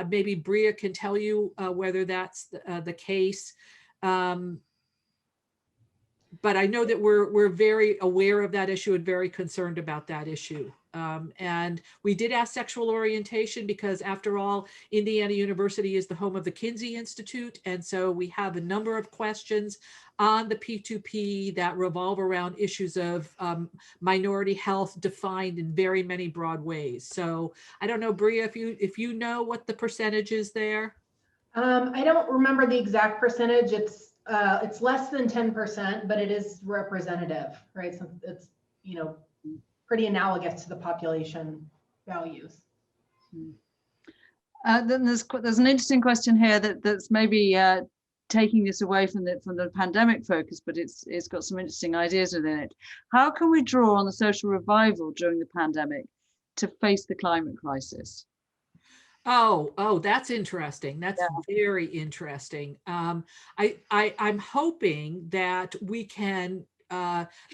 maybe Brea can tell you whether that's the case. But I know that we're very aware of that issue and very concerned about that issue. And we did ask sexual orientation because, after all, Indiana University is the home of the Kinsey Institute. And so we have a number of questions on the P2P that revolve around issues of minority health defined in very many broad ways. So I don't know, Brea, if you know what the percentage is there.
I don't remember the exact percentage. It's less than 10%, but it is representative, right? So it's, pretty analogous to the population values.
Then there's an interesting question here that's maybe taking this away from the pandemic focus, but it's got some interesting ideas within it. How can we draw on the social revival during the pandemic to face the climate crisis?
Oh, that's interesting. That's very interesting. I'm hoping that we can,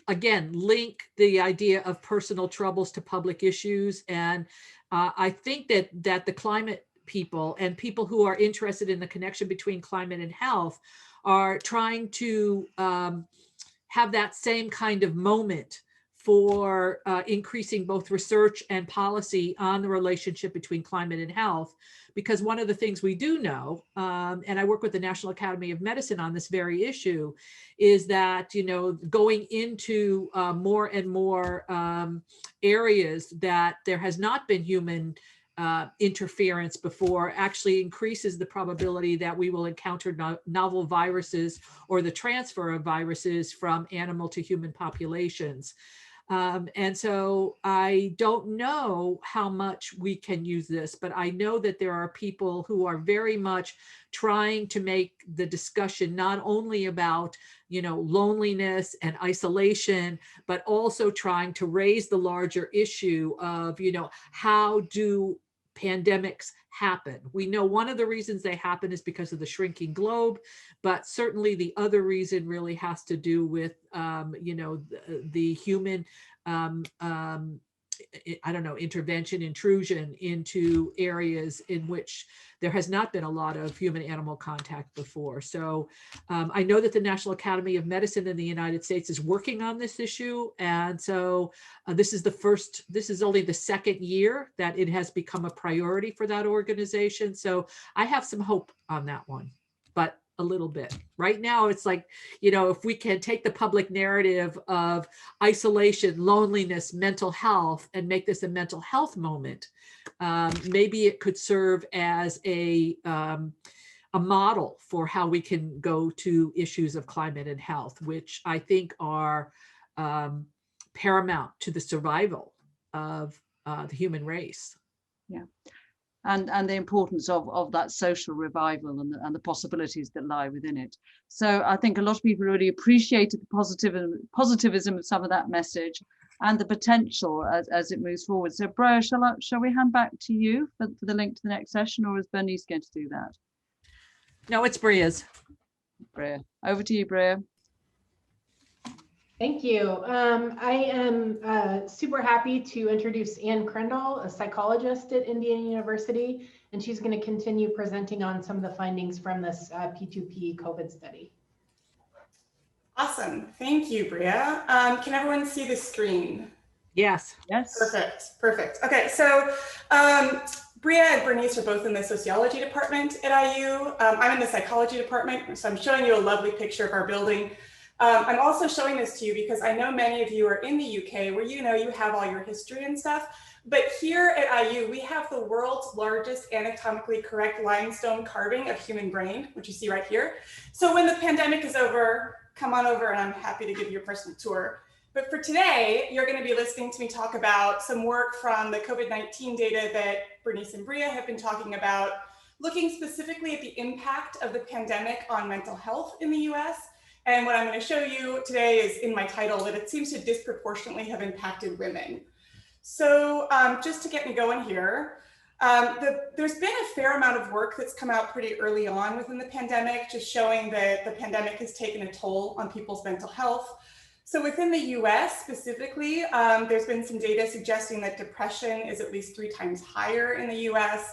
again, link the idea of personal troubles to public issues. And I think that the climate people and people who are interested in the connection between climate and health are trying to have that same kind of moment for increasing both research and policy on the relationship between climate and health. Because one of the things we do know, and I work with the National Academy of Medicine on this very issue, is that, going into more and more areas that there has not been human interference before actually increases the probability that we will encounter novel viruses or the transfer of viruses from animal to human populations. And so I don't know how much we can use this, but I know that there are people who are very much trying to make the discussion not only about, loneliness and isolation, but also trying to raise the larger issue of, how do pandemics happen? We know one of the reasons they happen is because of the shrinking globe, but certainly the other reason really has to do with, the human I don't know, intervention, intrusion into areas in which there has not been a lot of human-animal contact before. So I know that the National Academy of Medicine in the United States is working on this issue. And so this is only the second year that it has become a priority for that organization. So I have some hope on that one, but a little bit. Right now, it's like, if we can take the public narrative of isolation, loneliness, mental health, and make this a mental health moment, maybe it could serve as a model for how we can go to issues of climate and health, which I think are paramount to the survival of the human race.
Yeah. And the importance of that social revival and the possibilities that lie within it. So I think a lot of people really appreciated the positivism of some of that message and the potential as it moves forward. So Brea, shall we hand back to you for the link to the next session, or is Bernice going to do that?
No, it's Brea's.
Brea, over to you, Brea.
Thank you. I am super happy to introduce Ann Krendl, a psychologist at Indiana University, and she's going to continue presenting on some of the findings from this P2P COVID study.
Awesome. Thank you, Brea. Can everyone see the screen?
Yes.
Yes.
Perfect. Okay, so Brea and Bernice are both in the sociology department at IU. I'm in the psychology department, so I'm showing you a lovely picture of our building. I'm also showing this to you because I know many of you are in the UK where you have all your history and stuff. But here at IU, we have the world's largest anatomically correct limestone carving of human brain, which you see right here. So when the pandemic is over, come on over and I'm happy to give you a personal tour. But for today, you're going to be listening to me talk about some work from the COVID-19 data that Bernice and Brea have been talking about, looking specifically at the impact of the pandemic on mental health in the US. And what I'm going to show you today is in my title that it seems to disproportionately have impacted women. So just to get me going here, there's been a fair amount of work that's come out pretty early on within the pandemic, just showing that the pandemic has taken a toll on people's mental health. So within the US specifically, there's been some data suggesting that depression is at least 3 times higher in the US.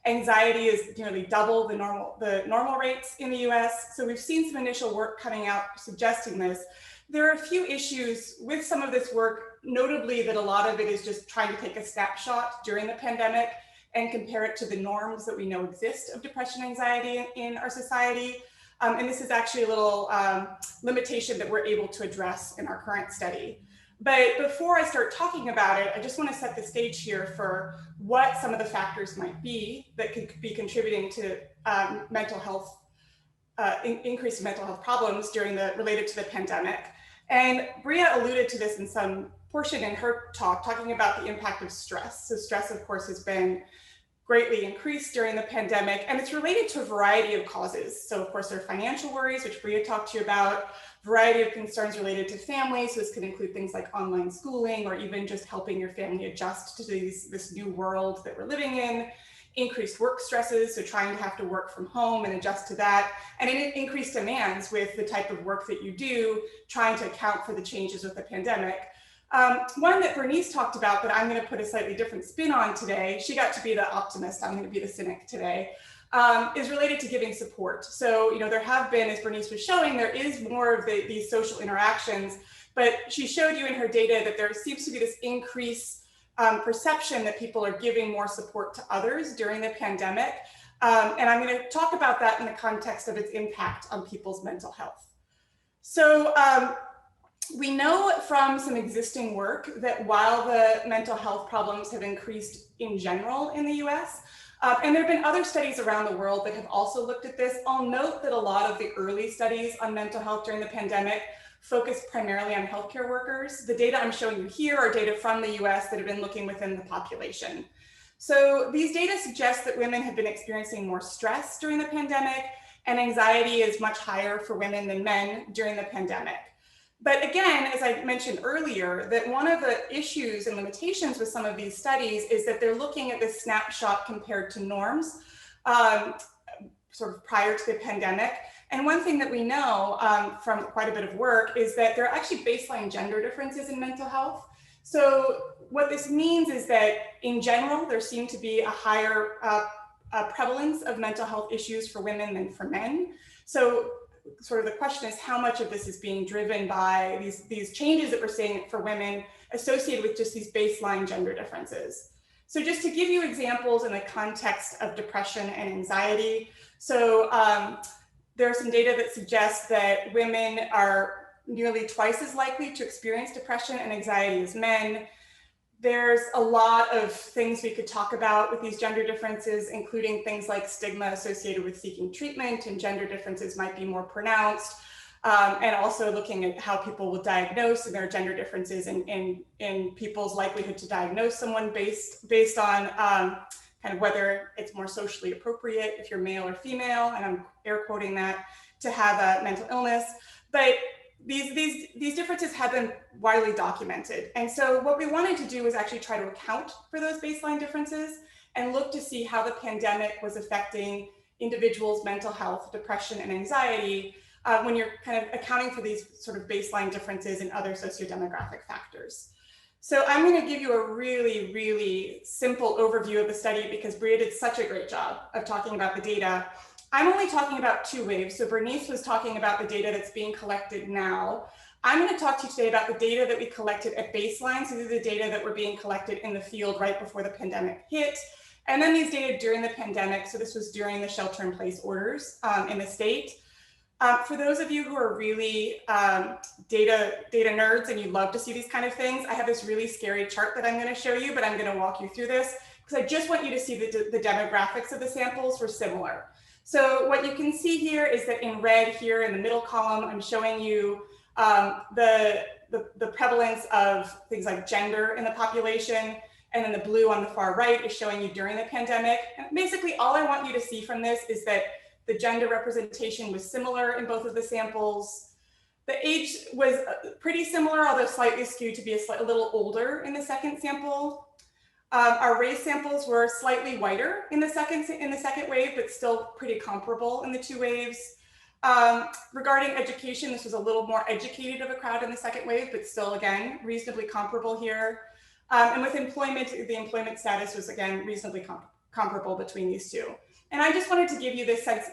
Anxiety is nearly double the normal rates in the US. So we've seen some initial work coming out suggesting this. There are a few issues with some of this work, notably that a lot of it is just trying to take a snapshot during the pandemic and compare it to the norms that we know exist of depression and anxiety in our society. And this is actually a little limitation that we're able to address in our current study. But before I start talking about it, I just want to set the stage here for what some of the factors might be that could be contributing to mental health, increased mental health problems related to the pandemic. And Brea alluded to this in some portion in her talk, talking about the impact of stress. So stress, of course, has been greatly increased during the pandemic, and it's related to a variety of causes. So of course, there are financial worries, which Brea talked to you about, variety of concerns related to families. So this could include things like online schooling, or even just helping your family adjust to this new world that we're living in, increased work stresses, so trying to have to work from home and adjust to that, and increased demands with the type of work that you do, trying to account for the changes with the pandemic. One that Bernice talked about that I'm going to put a slightly different spin on today, she got to be the optimist, I'm going to be the cynic today, is related to giving support. So, there have been, as Bernice was showing, there is more of these social interactions, but she showed you in her data that there seems to be this increased perception that people are giving more support to others during the pandemic. And I'm going to talk about that in the context of its impact on people's mental health. So, we know from some existing work that while the mental health problems have increased in general in the US, and there have been other studies around the world that have also looked at this, I'll note that a lot of the early studies on mental health during the pandemic focused primarily on healthcare workers. The data I'm showing you here are data from the US that have been looking within the population. So these data suggest that women have been experiencing more stress during the pandemic, and anxiety is much higher for women than men during the pandemic. But again, as I mentioned earlier, that one of the issues and limitations with some of these studies is that they're looking at this snapshot compared to norms, sort of prior to the pandemic. And one thing that we know from quite a bit of work is that there are actually baseline gender differences in mental health. So what this means is that in general, there seemed to be a higher prevalence of mental health issues for women than for men. So sort of the question is how much of this is being driven by these changes that we're seeing for women associated with just these baseline gender differences. So just to give you examples in the context of depression and anxiety. So there are some data that suggests that women are nearly twice as likely to experience depression and anxiety as men. There's a lot of things we could talk about with these gender differences, including things like stigma associated with seeking treatment, and gender differences might be more pronounced. And also looking at how people will diagnose, and there are gender differences in people's likelihood to diagnose someone based on kind of whether it's more socially appropriate if you're male or female, and I'm air quoting that, to have a mental illness. But these differences have been widely documented. And so what we wanted to do was actually try to account for those baseline differences and look to see how the pandemic was affecting individuals' mental health, depression, and anxiety when you're kind of accounting for these sort of baseline differences in other sociodemographic factors. So I'm going to give you a really, really simple overview of the study because Brea did such a great job of talking about the data. I'm only talking about two waves. So Bernice was talking about the data that's being collected now. I'm going to talk to you today about the data that we collected at baseline. So these are the data that were being collected in the field right before the pandemic hit. And then these data during the pandemic. So this was during the shelter-in-place orders in the state. For those of you who are really data nerds and you love to see these kind of things, I have this really scary chart that I'm going to show you, but I'm going to walk you through this because I just want you to see the demographics of the samples were similar. So what you can see here is that in red here in the middle column, I'm showing you the prevalence of things like gender in the population. And then the blue on the far right is showing you during the pandemic. And basically all I want you to see from this is that the gender representation was similar in both of the samples. The age was pretty similar, although slightly skewed to be a little older in the second sample. Our race samples were slightly whiter in the second wave, but still pretty comparable in the two waves. Regarding education, this was a little more educated of a crowd in the second wave, but still, again, reasonably comparable here. And with employment, the employment status was, again, reasonably comparable between these two. And I just wanted to give you this sense,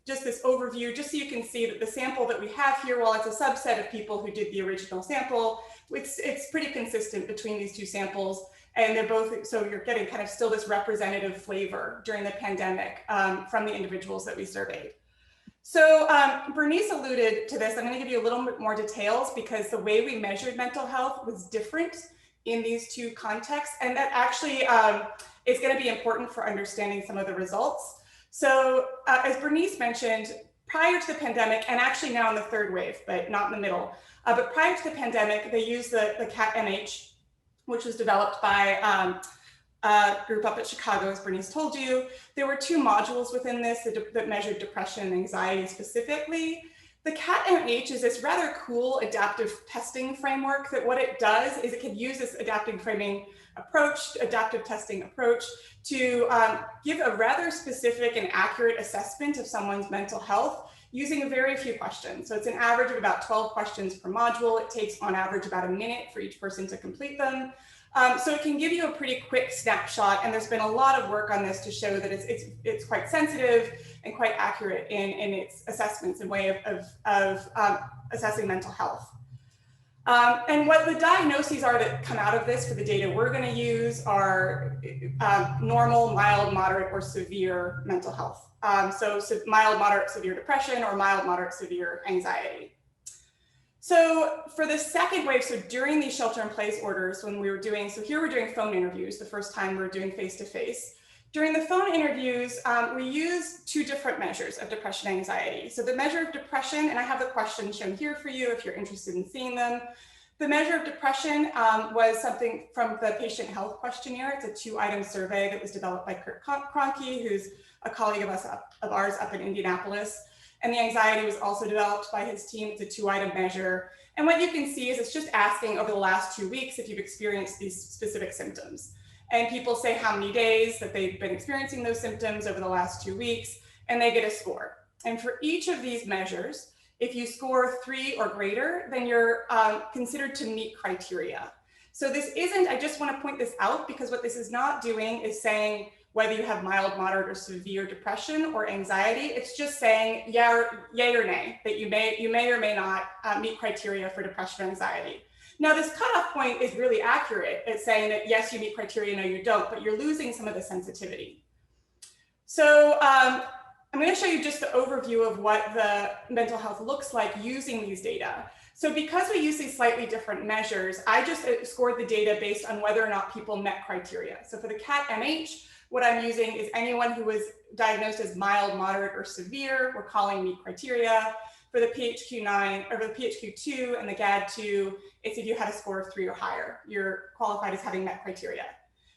just this overview, just so you can see that the sample that we have here, while it's a subset of people who did the original sample, it's pretty consistent between these two samples. And they're both, so you're getting kind of still this representative flavor during the pandemic from the individuals that we surveyed. So Bernice alluded to this. I'm going to give you a little bit more details because the way we measured mental health was different in these two contexts. And that actually is going to be important for understanding some of the results. So as Bernice mentioned, prior to the pandemic, and actually now in the third wave, but not in the middle, but prior to the pandemic, they used the CAT-MH, which was developed by a group up at Chicago, as Bernice told you. There were two modules within this that measured depression and anxiety specifically. The CAT-MH is this rather cool adaptive testing framework that what it does is it can use this adaptive testing approach to give a rather specific and accurate assessment of someone's mental health using very few questions. So it's an average of about 12 questions per module. It takes on average about a minute for each person to complete them. So it can give you a pretty quick snapshot, and there's been a lot of work on this to show that it's quite sensitive and quite accurate in its assessments and way of assessing mental health. And what the diagnoses are that come out of this for the data we're going to use are normal, mild, moderate, or severe mental health. So mild, moderate, severe depression or mild, moderate, severe anxiety. So for the second wave, so during these shelter-in-place orders, when we were doing, so here we're doing phone interviews, the first time we're doing face-to-face. During the phone interviews, we used two different measures of depression and anxiety. So the measure of depression, and I have the questions shown here for you if you're interested in seeing them. The measure of depression was something from the patient health questionnaire. It's a 2-item survey that was developed by Kurt Kroenke, who's a colleague of ours up in Indianapolis. And the anxiety was also developed by his team. It's a 2-item measure. And what you can see is it's just asking over the last 2 weeks if you've experienced these specific symptoms. And people say how many days that they've been experiencing those symptoms over the last 2 weeks, and they get a score. And for each of these measures, if you score 3 or greater, then you're considered to meet criteria. So this isn't, I just want to point this out because what this is not doing is saying whether you have mild, moderate, or severe depression or anxiety. It's just saying yay or nay, that you may or may not meet criteria for depression or anxiety. Now, this cutoff point is really accurate. It's saying that yes, you meet criteria, no, you don't, but you're losing some of the sensitivity. So I'm going to show you just the overview of what the mental health looks like using these data. So because we use these slightly different measures, I just scored the data based on whether or not people met criteria. So for the CAT-MH, what I'm using is anyone who was diagnosed as mild, moderate, or severe, we're calling meet criteria. For the PHQ-9 or the PHQ-2 and the GAD-2, it's if you had a score of 3 or higher, you're qualified as having met criteria.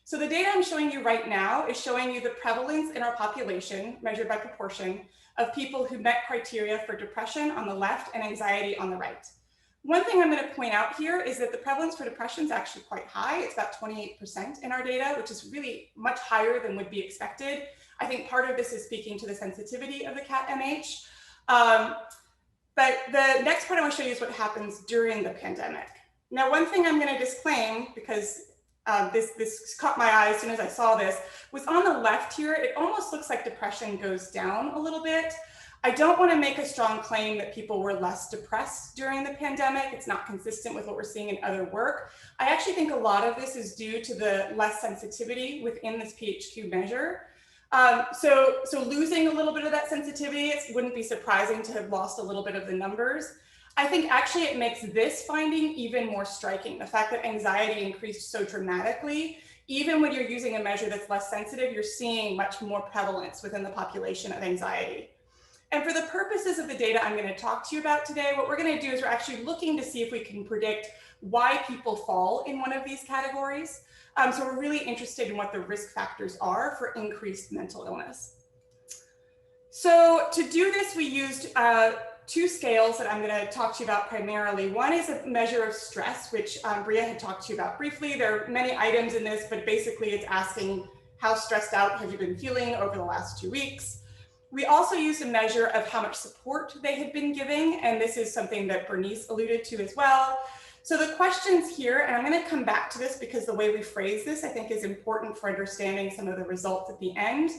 So the data I'm showing you right now is showing you the prevalence in our population, measured by proportion, of people who met criteria for depression on the left and anxiety on the right. One thing I'm going to point out here is that the prevalence for depression is actually quite high. It's about 28% in our data, which is really much higher than would be expected. I think part of this is speaking to the sensitivity of the CAT-MH. But the next part I want to show you is what happens during the pandemic. Now, one thing I'm going to disclaim, because this caught my eye as soon as I saw this, was on the left here, it almost looks like depression goes down a little bit. I don't want to make a strong claim that people were less depressed during the pandemic. It's not consistent with what we're seeing in other work. I actually think a lot of this is due to the less sensitivity within this PHQ measure. So losing a little bit of that sensitivity, it wouldn't be surprising to have lost a little bit of the numbers. I think actually it makes this finding even more striking. The fact that anxiety increased so dramatically, even when you're using a measure that's less sensitive, you're seeing much more prevalence within the population of anxiety. And for the purposes of the data I'm going to talk to you about today, what we're going to do is we're actually looking to see if we can predict why people fall in one of these categories. So we're really interested in what the risk factors are for increased mental illness. So to do this, we used 2 scales that I'm going to talk to you about primarily. One is a measure of stress, which Brea had talked to you about briefly. There are many items in this, but basically it's asking how stressed out have you been feeling over the last 2 weeks. We also used a measure of how much support they had been giving, and this is something that Bernice alluded to as well. So the questions here, and I'm going to come back to this because the way we phrase this I think is important for understanding some of the results at the end,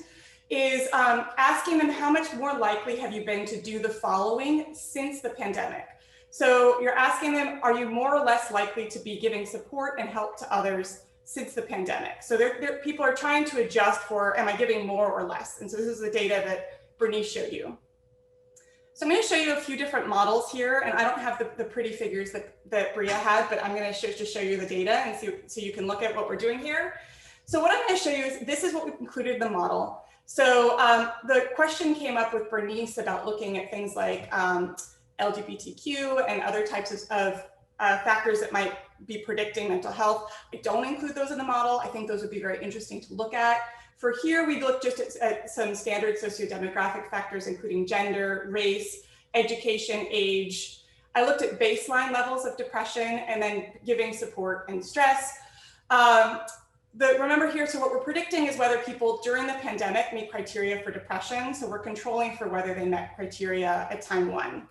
is asking them how much more likely have you been to do the following since the pandemic. So you're asking them, are you more or less likely to be giving support and help to others since the pandemic? So people are trying to adjust for, am I giving more or less? And so this is the data that Bernice showed you. So I'm going to show you a few different models here, and I don't have the pretty figures that Brea had, but I'm going to just show you the data and so you can look at what we're doing here. So what I'm going to show you is this is what we've included in the model. So the question came up with Bernice about looking at things like LGBTQ and other types of factors that might be predicting mental health. I don't include those in the model. I think those would be very interesting to look at. For here, we looked just at some standard sociodemographic factors, including gender, race, education, age. I looked at baseline levels of depression and then giving support and stress. Remember here, so what we're predicting is whether people during the pandemic meet criteria for depression. So we're controlling for whether they met criteria at time 1.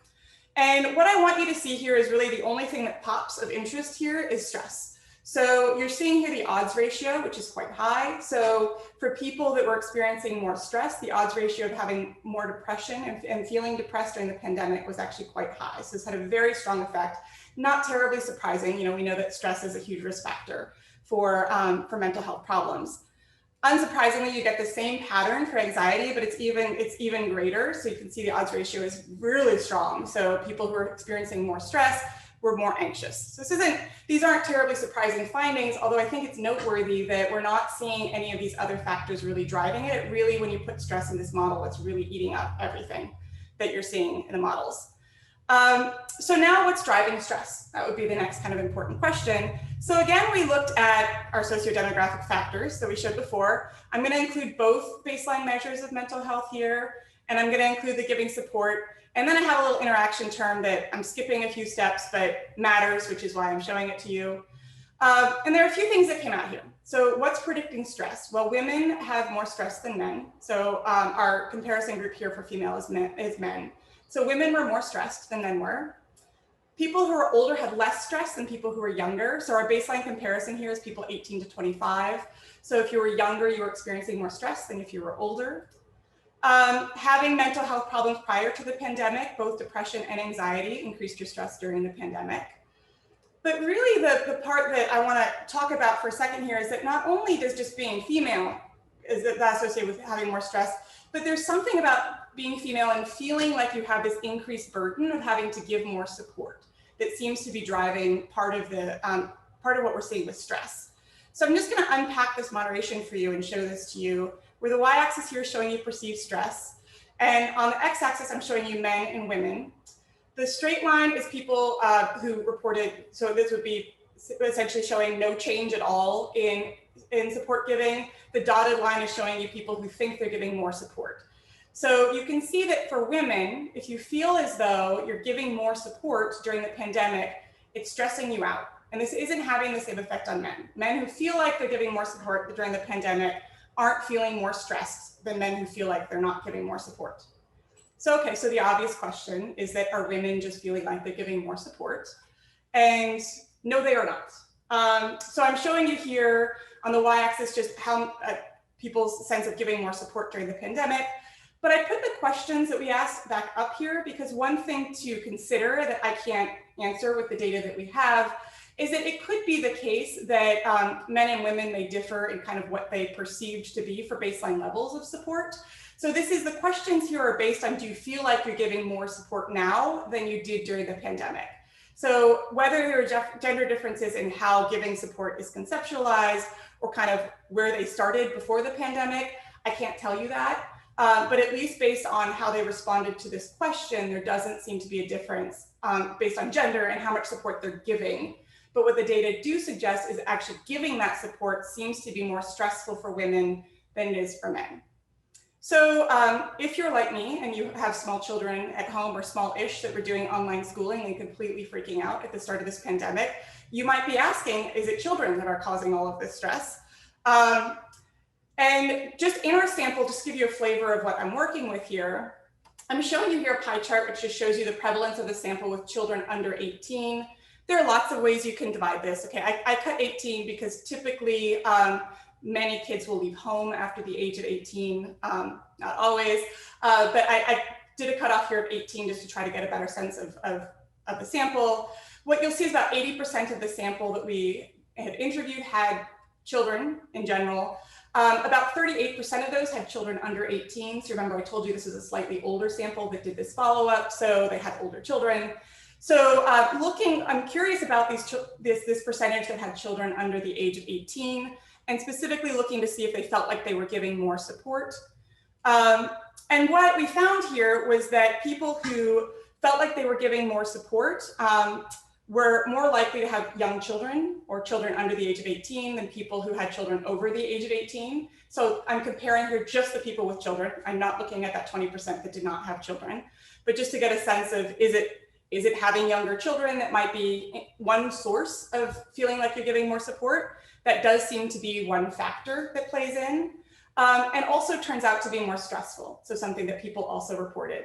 And what I want you to see here is really the only thing that pops of interest here is stress. So you're seeing here the odds ratio, which is quite high. So for people that were experiencing more stress, the odds ratio of having more depression and feeling depressed during the pandemic was actually quite high. So this had a very strong effect, not terribly surprising. We know that stress is a huge risk factor for mental health problems. Unsurprisingly, you get the same pattern for anxiety, but it's even greater. So you can see the odds ratio is really strong. So people who are experiencing more stress were more anxious. So these aren't terribly surprising findings, although I think it's noteworthy that we're not seeing any of these other factors really driving it. Really, when you put stress in this model, it's really eating up everything that you're seeing in the models. So now what's driving stress? That would be the next kind of important question. So again, we looked at our sociodemographic factors that we showed before. I'm going to include both baseline measures of mental health here, and I'm going to include the giving support. And then I have a little interaction term that I'm skipping a few steps, but matters, which is why I'm showing it to you. And there are a few things that came out here. So what's predicting stress? Well, women have more stress than men. So our comparison group here for female is men. So women were more stressed than men were. People who are older have less stress than people who are younger. So our baseline comparison here is people 18 to 25. So if you were younger, you were experiencing more stress than if you were older. Having mental health problems prior to the pandemic, both depression and anxiety, increased your stress during the pandemic. But really the part that I want to talk about for a second here is that not only does just being female is that associated with having more stress, but there's something about being female and feeling like you have this increased burden of having to give more support that seems to be driving part of what we're seeing with stress. So I'm just going to unpack this moderation for you and show this to you, where the y-axis here is showing you perceived stress, and on the x-axis I'm showing you men and women. The straight line is people who reported, so this would be essentially showing no change at all in support giving. The dotted line is showing you people who think they're giving more support. So you can see that for women, if you feel as though you're giving more support during the pandemic, it's stressing you out. And this isn't having the same effect on men. Men who feel like they're giving more support during the pandemic aren't feeling more stressed than men who feel like they're not giving more support. So, okay, so the obvious question is that are women just feeling like they're giving more support? And no, they are not. So I'm showing you here on the y-axis just how people's sense of giving more support during the pandemic. But I put the questions that we asked back up here because one thing to consider that I can't answer with the data that we have is that it could be the case that men and women may differ in kind of what they perceived to be for baseline levels of support. So the questions here are based on, do you feel like you're giving more support now than you did during the pandemic? So whether there are gender differences in how giving support is conceptualized or kind of where they started before the pandemic, I can't tell you that. But at least based on how they responded to this question, there doesn't seem to be a difference based on gender and how much support they're giving. But what the data do suggest is actually giving that support seems to be more stressful for women than it is for men. So if you're like me and you have small children at home or small-ish that were doing online schooling and completely freaking out at the start of this pandemic, you might be asking, is it children that are causing all of this stress? And just in our sample, just to give you a flavor of what I'm working with here, I'm showing you here a pie chart which just shows you the prevalence of the sample with children under 18. There are lots of ways you can divide this. Okay, I cut 18 because typically many kids will leave home after the age of 18, not always, but I did a cutoff here of 18 just to try to get a better sense of the sample. What you'll see is about 80% of the sample that we had interviewed had children in general. About 38% of those had children under 18. So remember, I told you this is a slightly older sample that did this follow-up, so they had older children. So I'm curious about this percentage that had children under the age of 18, and specifically looking to see if they felt like they were giving more support. And what we found here was that people who felt like they were giving more support were more likely to have young children or children under the age of 18 than people who had children over the age of 18. So I'm comparing here just the people with children. I'm not looking at that 20% that did not have children, but just to get a sense of, is it having younger children that might be one source of feeling like you're giving more support? That does seem to be one factor that plays in, and also turns out to be more stressful. So something that people also reported.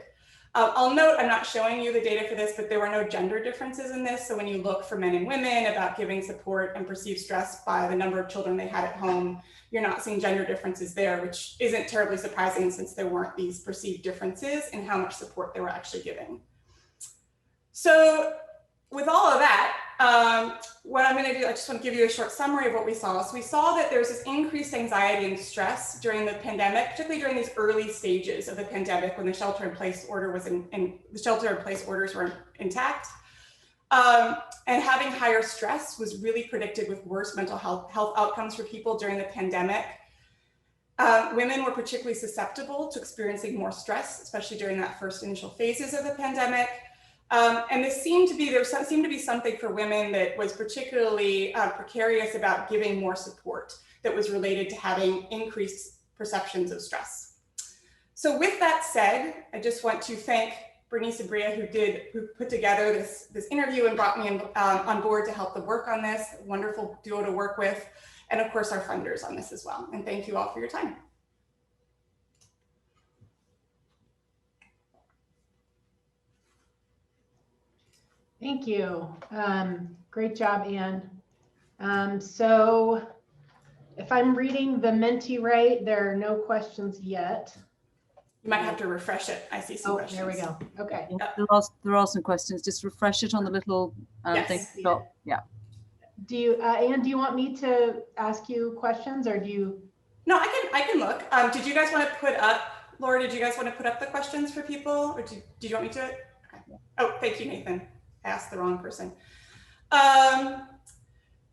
I'll note, I'm not showing you the data for this, but there were no gender differences in this. So when you look for men and women about giving support and perceived stress by the number of children they had at home, you're not seeing gender differences there, which isn't terribly surprising since there weren't these perceived differences in how much support they were actually giving. So with all of that, what I'm going to do, I just want to give you a short summary of what we saw. So we saw that there's this increased anxiety and stress during the pandemic, particularly during these early stages of the pandemic when the shelter-in-place order was the shelter-in-place orders were intact. And having higher stress was really predicted with worse mental health outcomes for people during the pandemic. Women were particularly susceptible to experiencing more stress, especially during that first initial phases of the pandemic. And there seemed to be something for women that was particularly precarious about giving more support that was related to having increased perceptions of stress. So with that said, I just want to thank Bernice and Brea who put together this interview and brought me on board to help the work on this. Wonderful duo to work with, and of course our funders on this as well. And thank you all for your time.
Thank you. Great job, Anne. So if I'm reading the Menti right, there are no questions yet.
You might have to refresh it. I see some questions.
There we go. Okay.
There are some questions. Just refresh it on the little thing.
Yes.
Yeah.
Do you, Anne, do you want me to ask you questions, or do you?
No, I can look. Did you guys want to put up, Laura, did you guys want to put up the questions for people, or did you want me to? Okay. Oh, thank you, Nathan. I asked the wrong person.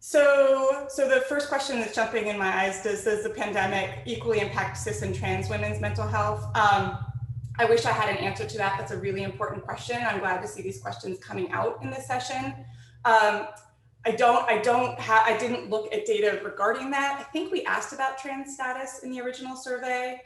So the first question that's jumping in my eyes, does the pandemic equally impact cis and trans women's mental health? I wish I had an answer to that. That's a really important question. I'm glad to see these questions coming out in this session. I didn't look at data regarding that. I think we asked about trans status in the original survey.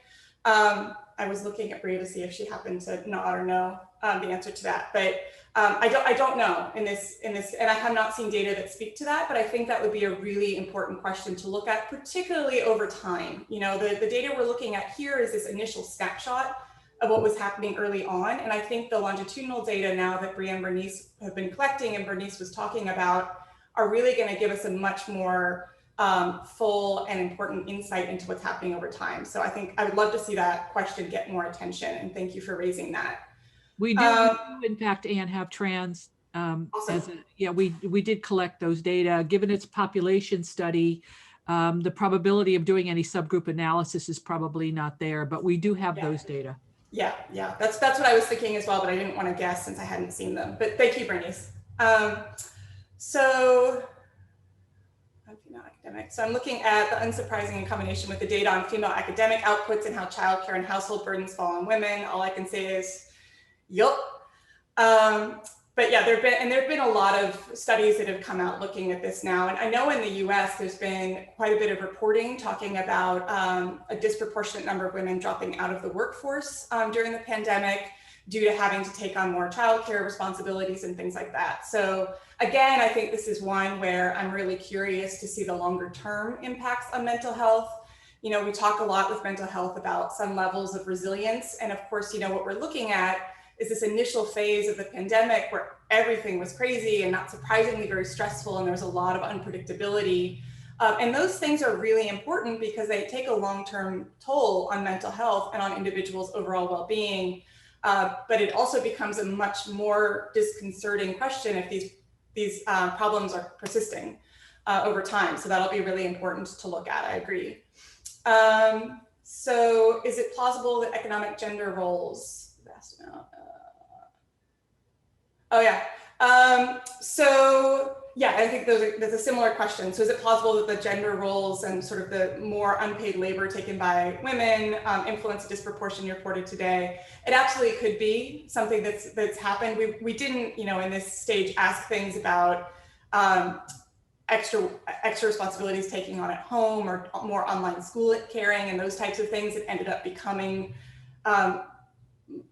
I was looking at Brea to see if she happened to nod or know the answer to that, but I don't know in this, and I have not seen data that speak to that, but I think that would be a really important question to look at, particularly over time. You know, the data we're looking at here is this initial snapshot of what was happening early on. And I think the longitudinal data now that Brea and Bernice have been collecting and Bernice was talking about are really going to give us a much more full and important insight into what's happening over time. So I think I would love to see that question get more attention, and thank you for raising that.
We do, in fact, Anne, have trans.
Awesome.
We did collect those data. Given its population study, the probability of doing any subgroup analysis is probably not there, but we do have those data. Yeah,
that's what I was thinking as well, but I didn't want to guess since I hadn't seen them. But thank you, Bernice. So I'm looking at the unsurprising in combination with the data on female academic outputs and how childcare and household burdens fall on women. All I can say is, yup. But yeah, there have been a lot of studies that have come out looking at this now. And I know in the US, there's been quite a bit of reporting talking about a disproportionate number of women dropping out of the workforce during the pandemic due to having to take on more childcare responsibilities and things like that. So again, I think this is one where I'm really curious to see the longer term impacts on mental health. You know, we talk a lot with mental health about some levels of resilience. And of course, you know, what we're looking at is this initial phase of the pandemic where everything was crazy and not surprisingly very stressful, and there was a lot of unpredictability. And those things are really important because they take a long-term toll on mental health and on individuals' overall well-being. But it also becomes a much more disconcerting question if these problems are persisting over time. So that'll be really important to look at, I agree. So is it plausible that economic gender roles, vast amount, so yeah, I think there's a similar question. So is it plausible that the gender roles and sort of the more unpaid labor taken by women influence a disproportion you reported today? It absolutely could be something that's happened. We didn't, you know, in this stage ask things about extra responsibilities taking on at home or more online school caring and those types of things that ended up becoming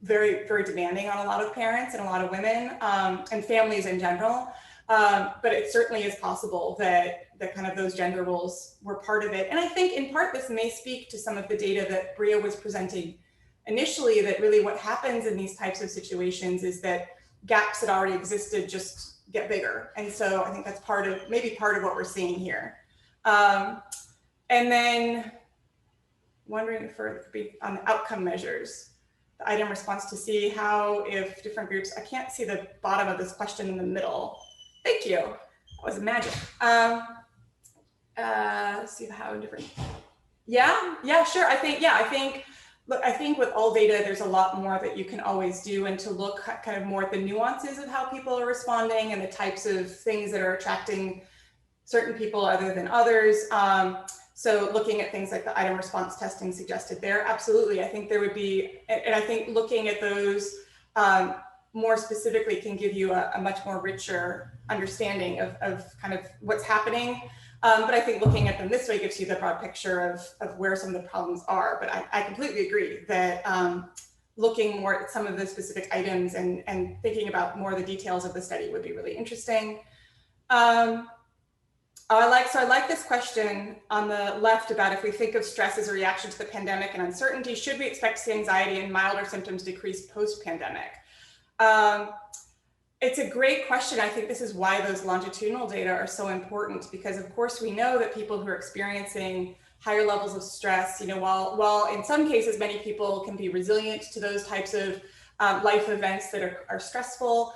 very, very demanding on a lot of parents and a lot of women and families in general. But it certainly is possible that kind of those gender roles were part of it. And I think in part, this may speak to some of the data that Brea was presenting initially, that really what happens in these types of situations is that gaps that already existed just get bigger. And so I think that's maybe part of what we're seeing here. And then wondering if it could be on the outcome measures, the item response to see how if different groups, I can't see the bottom of this question in the middle. Thank you. That was magic. See how different. Yeah, sure. I think with all data, there's a lot more that you can always do, and to look kind of more at the nuances of how people are responding and the types of things that are attracting certain people other than others. So looking at things like the item response testing suggested there, absolutely. I think there would be, and I think looking at those more specifically can give you a much more richer understanding of kind of what's happening. But I think looking at them this way gives you the broad picture of where some of the problems are. But I completely agree that looking more at some of the specific items and thinking about more of the details of the study would be really interesting. I like this question on the left about if we think of stress as a reaction to the pandemic and uncertainty, should we expect to see anxiety and milder symptoms decrease post-pandemic? It's a great question. I think this is why those longitudinal data are so important, because of course we know that people who are experiencing higher levels of stress, while in some cases many people can be resilient to those types of life events that are stressful,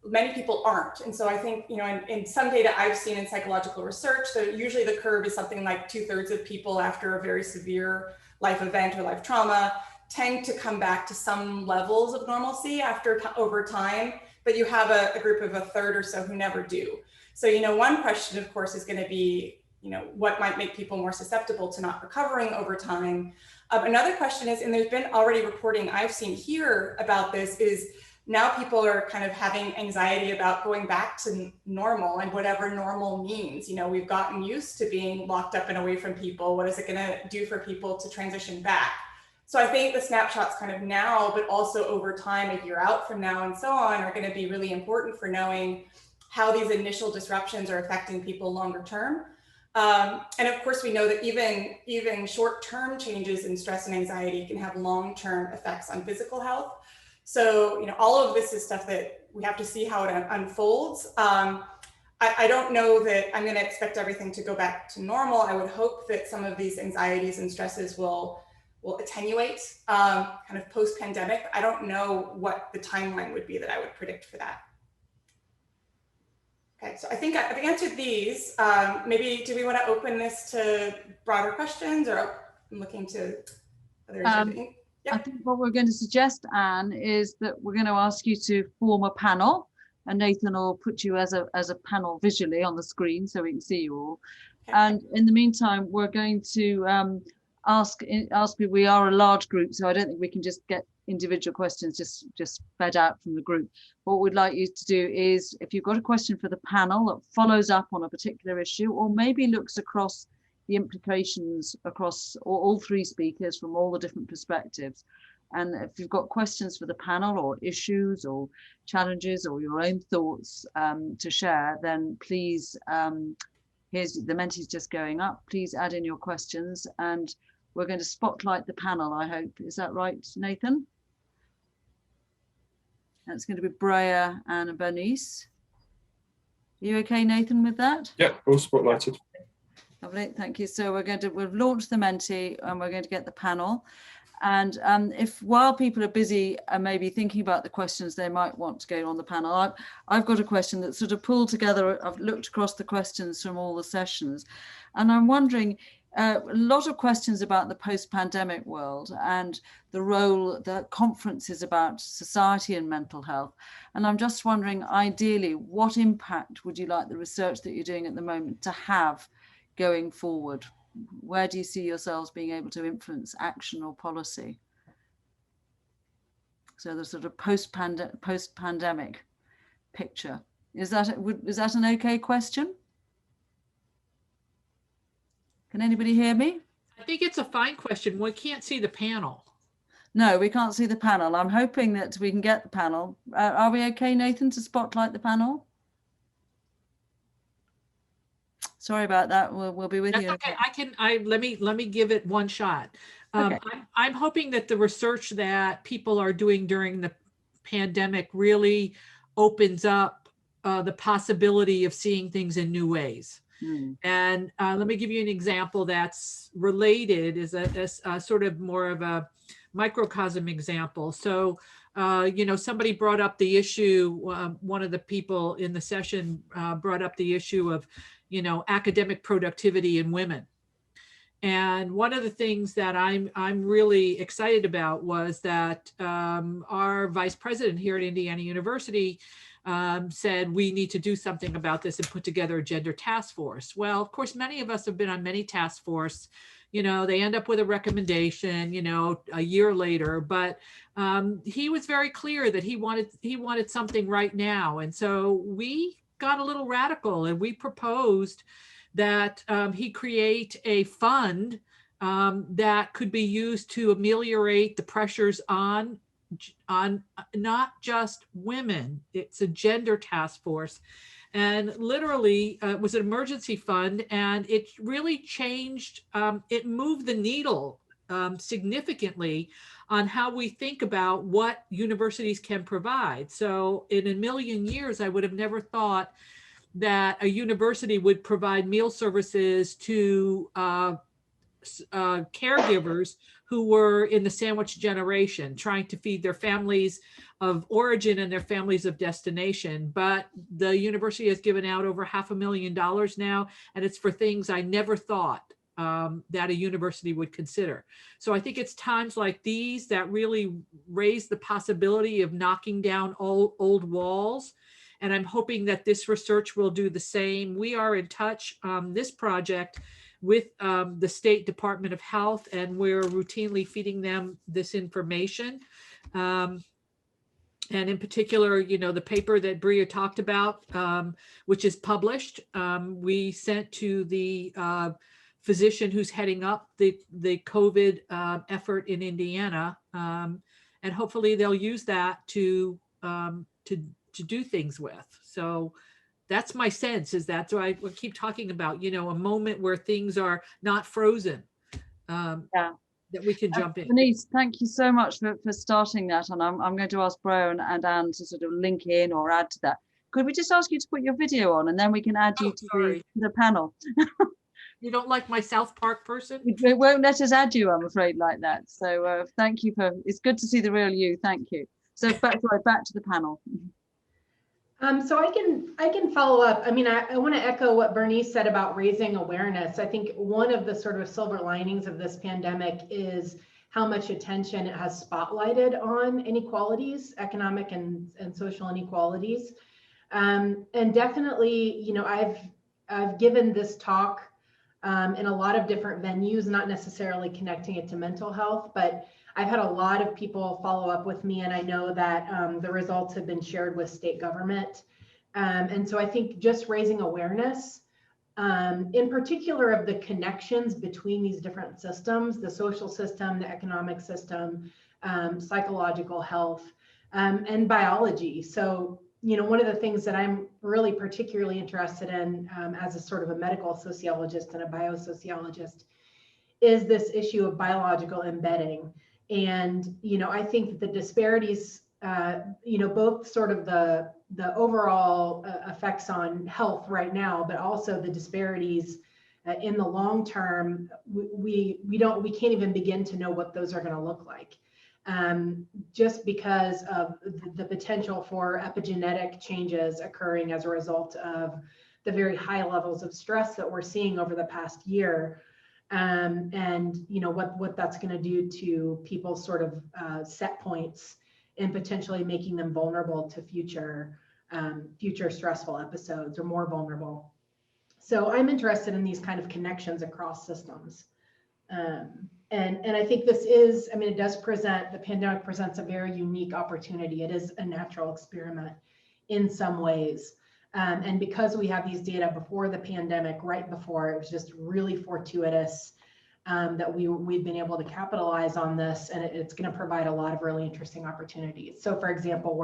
many people aren't. And so I think, in some data I've seen in psychological research, so usually the curve is something like 2/3 of people after a very severe life event or life trauma tend to come back to some levels of normalcy over time, but you have a group of 1/3 or so who never do. So, one question, of course, is going to be, what might make people more susceptible to not recovering over time? Another question is, and there's been already reporting I've seen here about this, is now people are kind of having anxiety about going back to normal and whatever normal means. We've gotten used to being locked up and away from people. What is it going to do for people to transition back? So I think the snapshots kind of now, but also over time, a year out from now and so on, are going to be really important for knowing how these initial disruptions are affecting people longer term. And of course, we know that even short-term changes in stress and anxiety can have long-term effects on physical health. So, all of this is stuff that we have to see how it unfolds. I don't know that I'm going to expect everything to go back to normal. I would hope that some of these anxieties and stresses will attenuate kind of post-pandemic. I don't know what the timeline would be that I would predict for that. Okay, so I think I've answered these. Maybe do we want to open this to broader questions, or I'm looking to others? Yep.
I think what we're going to suggest, Anne, is that we're going to ask you to form a panel, and Nathan will put you as a panel visually on the screen so we can see you all. Okay. And in the meantime, we're going to ask people. We are a large group, so I don't think we can just get individual questions just fed out from the group. What we'd like you to do is, if you've got a question for the panel that follows up on a particular issue, or maybe looks across the implications across all three speakers from all the different perspectives, and if you've got questions for the panel or issues or challenges or your own thoughts to share, then please, here's the Menti's just going up, please add in your questions, and we're going to spotlight the panel, I hope. Is that right, Nathan? That's going to be Brea and Bernice. Are you okay, Nathan, with that?
Yeah, all spotlighted.
Lovely, thank you. So we've launched the Menti, and we're going to get the panel. And if while people are busy and maybe thinking about the questions they might want to go on the panel, I've got a question that sort of pulled together. I've looked across the questions from all the sessions, and I'm wondering, a lot of questions about the post-pandemic world and the role that conferences about society and mental health. And I'm just wondering, ideally, what impact would you like the research that you're doing at the moment to have going forward? Where do you see yourselves being able to influence action or policy? So the sort of post-pandemic picture. Is that an okay question? Can anybody hear me?
I think it's a fine question. We can't see the panel.
No, we can't see the panel. I'm hoping that we can get the panel. Are we okay, Nathan, to spotlight the panel? Sorry about that. We'll be with you.
Okay. Let me give it one shot. Okay. I'm hoping that the research that people are doing during the pandemic really opens up the possibility of seeing things in new ways. And let me give you an example that's related, is a sort of more of a microcosm example. So, somebody brought up the issue, one of the people in the session brought up the issue of, academic productivity in women. And one of the things that I'm really excited about was that our vice president here at Indiana University said we need to do something about this and put together a gender task force. Well, of course, many of us have been on many task force. They end up with a recommendation, a year later, but he was very clear that he wanted something right now. And so we got a little radical, and we proposed that he create a fund that could be used to ameliorate the pressures on not just women. It's a gender task force, and literally it was an emergency fund, and it really changed, it moved the needle significantly on how we think about what universities can provide. So in a million years, I would have never thought that a university would provide meal services to caregivers who were in the sandwich generation, trying to feed their families of origin and their families of destination. But the university has given out over $500,000 now, and it's for things I never thought that a university would consider. So I think it's times like these that really raise the possibility of knocking down old walls. And I'm hoping that this research will do the same. We are in touch, this project, with the State Department of Health, and we're routinely feeding them this information. And in particular, you know, the paper that Brea talked about, which is published, we sent to the physician who's heading up the COVID effort in Indiana, and hopefully they'll use that to do things with. So that's my sense, is that's why I keep talking about, you know, a moment where things are not frozen, that we can jump in.
Bernice, thank you so much for starting that. And I'm going to ask Brea and Anne to sort of link in or add to that. Could we just ask you to put your video on, and then we can add you to the panel?
You don't like my South Park person?
It won't let us add you, I'm afraid, like that. So thank you it's good to see the real you. Thank you. So back to the panel.
So I can follow up. I mean, I want to echo what Bernice said about raising awareness. I think one of the sort of silver linings of this pandemic is how much attention it has spotlighted on inequalities, economic and social inequalities. And definitely, you know, I've given this talk in a lot of different venues, not necessarily connecting it to mental health, but I've had a lot of people follow up with me, and I know that the results have been shared with state government. And so I think just raising awareness, in particular of the connections between these different systems, the social system, the economic system, psychological health, and biology. So, you know, one of the things that I'm really particularly interested in as a sort of a medical sociologist and a biosociologist is this issue of biological embedding. And, you know, I think that the disparities, you know, both sort of the overall effects on health right now, but also the disparities in the long term, we can't even begin to know what those are going to look like. Just because of the potential for epigenetic changes occurring as a result of the very high levels of stress that we're seeing over the past year. And you know what that's going to do to people's sort of set points, and potentially making them vulnerable to future stressful episodes, or more vulnerable. So I'm interested in these kind of connections across systems. And I think this is, I mean, the pandemic presents a very unique opportunity. It is a natural experiment in some ways. And because we have these data before the pandemic, right before, it was just really fortuitous that we've been able to capitalize on this, and it's going to provide a lot of really interesting opportunities. So for example,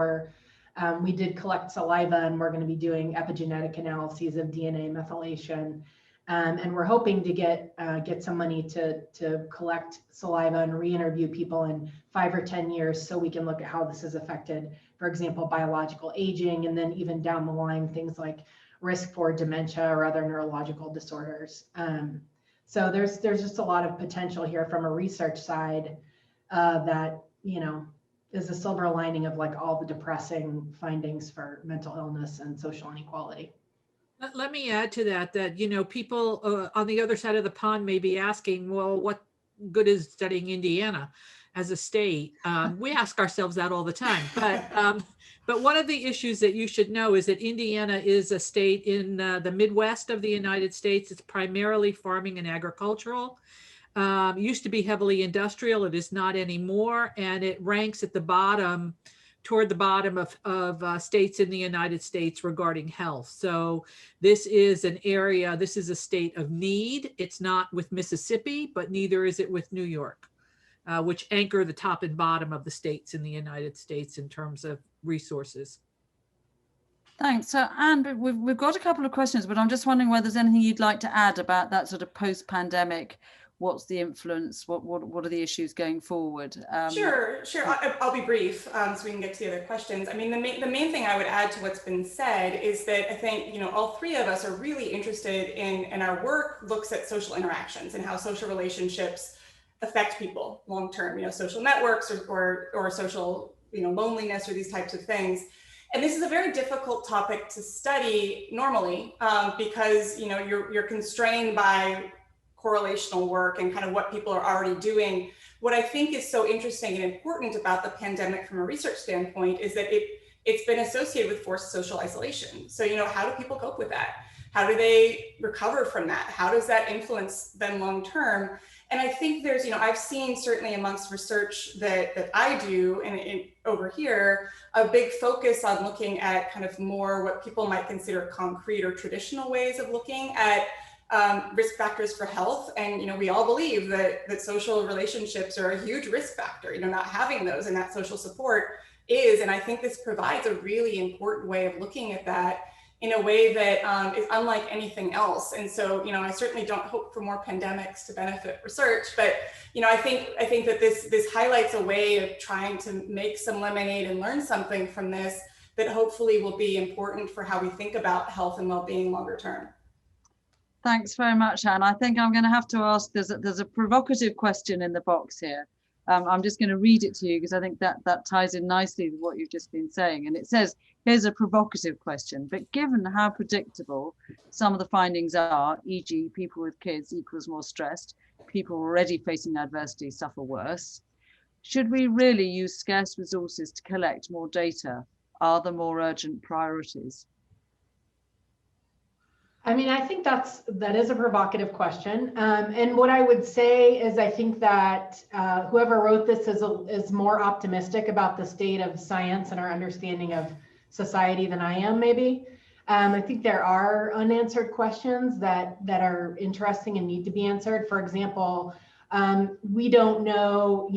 we did collect saliva, and we're going to be doing epigenetic analyses of DNA methylation. And we're hoping to get some money to collect saliva and re-interview people in 5 or 10 years, so we can look at how this has affected, for example, biological aging, and then even down the line, things like risk for dementia or other neurological disorders. So there's just a lot of potential here from a research side that, you know, is a silver lining of like all the depressing findings for mental illness and social inequality.
Let me add to that, you know, people on the other side of the pond may be asking, well, what good is studying Indiana as a state? We ask ourselves that all the time. But one of the issues that you should know is that Indiana is a state in the Midwest of the United States. It's primarily farming and agricultural. Used to be heavily industrial. It is not anymore. And it ranks at the bottom, toward the bottom of states in the United States regarding health. So this is an area, this is a state of need. It's not with Mississippi, but neither is it with New York, which anchor the top and bottom of the states in the United States in terms of resources.
Thanks. So Anne, we've got a couple of questions, but I'm just wondering whether there's anything you'd like to add about that sort of post-pandemic what's the influence, what are the issues going forward?
Sure. I'll be brief so we can get to the other questions. I mean, the main thing I would add to what's been said is that I think, all three of us are really interested in, and our work looks at social interactions and how social relationships affect people long-term, social networks or social, loneliness or these types of things. And this is a very difficult topic to study normally because, you're constrained by correlational work and kind of what people are already doing. What I think is so interesting and important about the pandemic from a research standpoint is that it's been associated with forced social isolation. So, how do people cope with that? How do they recover from that? How does that influence them long-term? And I think there's, I've seen certainly amongst research that I do and over here, a big focus on looking at kind of more what people might consider concrete or traditional ways of looking at risk factors for health. And, we all believe that social relationships are a huge risk factor, not having those and that social support is. And I think this provides a really important way of looking at that in a way that is unlike anything else. And so, I certainly don't hope for more pandemics to benefit research, but, I think that this highlights a way of trying to make some lemonade and learn something from this that hopefully will be important for how we think about health and well-being longer term.
Thanks very much, Anne. I think I'm going to have to ask, there's a provocative question in the box here. I'm just going to read it to you because I think that ties in nicely with what you've just been saying. And it says, here's a provocative question, but given how predictable some of the findings are, e.g. people with kids equals more stressed, people already facing adversity suffer worse, should we really use scarce resources to collect more data? Are there more urgent priorities?
I mean, I think that is a provocative question. And what I would say is I think that whoever wrote this is more optimistic about the state of science and our understanding of society than I am, maybe. I think there are unanswered questions that are interesting and need to be answered. For example, we don't know,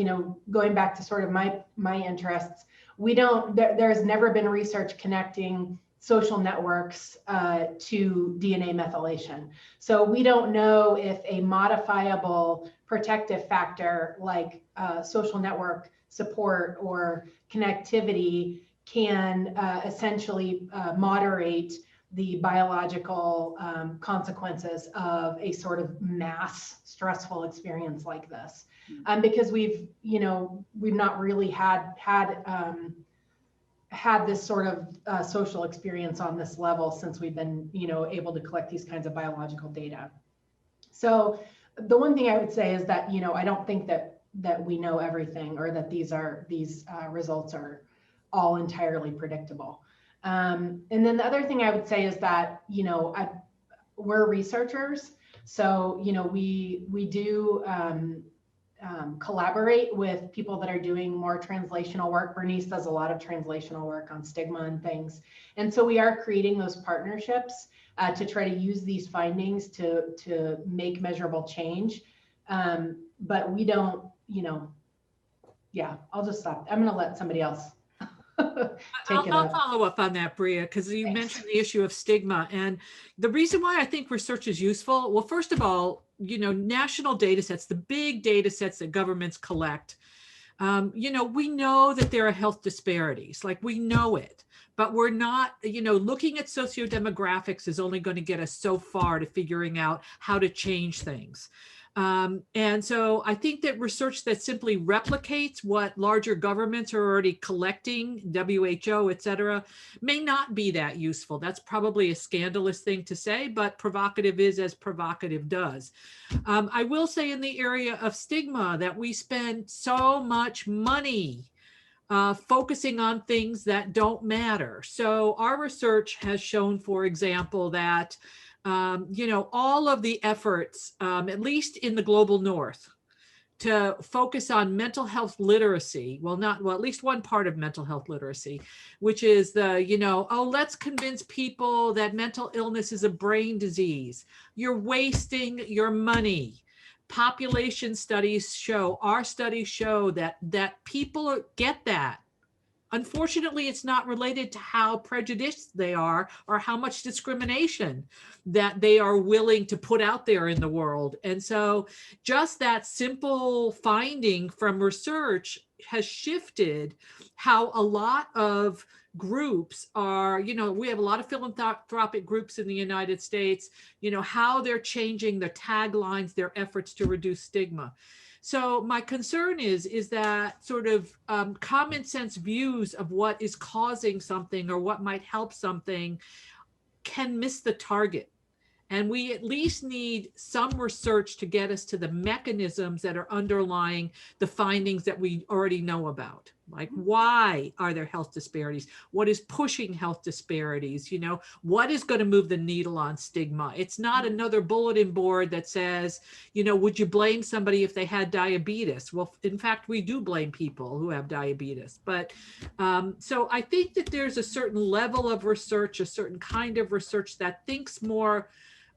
going back to sort of my interests, there's never been research connecting social networks to DNA methylation. So we don't know if a modifiable protective factor like social network support or connectivity can essentially moderate the biological consequences of a sort of mass stressful experience like this. Because we've not really had this sort of social experience on this level since we've been, able to collect these kinds of biological data. So the one thing I would say is that, I don't think that we know everything or that these results are all entirely predictable. And then the other thing I would say is that, we're researchers. So, we do collaborate with people that are doing more translational work. Bernice does a lot of translational work on stigma and things. And so we are creating those partnerships to try to use these findings to make measurable change. But we don't, I'll just stop. I'm going to let somebody else
I'll follow up on that, Brea, because you mentioned the issue of stigma. And the reason why I think research is useful, well, first of all, national data sets, the big data sets that governments collect, we know that there are health disparities, like we know it, but we're not, looking at sociodemographics is only going to get us so far to figuring out how to change things. And so I think that research that simply replicates what larger governments are already collecting, WHO, et cetera, may not be that useful. That's probably a scandalous thing to say, but provocative is as provocative does. I will say in the area of stigma that we spend so much money focusing on things that don't matter. So our research has shown, for example, that all of the efforts, at least in the global north, to focus on mental health literacy, at least one part of mental health literacy, which is let's convince people that mental illness is a brain disease. You're wasting your money. Population studies show, our studies show that people get that. Unfortunately, it's not related to how prejudiced they are or how much discrimination that they are willing to put out there in the world. And so just that simple finding from research has shifted how a lot of groups are, we have a lot of philanthropic groups in the United States, how they're changing their taglines, their efforts to reduce stigma. So my concern is that sort of common sense views of what is causing something or what might help something can miss the target. And we at least need some research to get us to the mechanisms that are underlying the findings that we already know about. Like, why are there health disparities? What is pushing health disparities? What is going to move the needle on stigma? It's not another bulletin board that says, would you blame somebody if they had diabetes? Well, in fact, we do blame people who have diabetes. But so I think that there's a certain level of research, a certain kind of research that thinks more,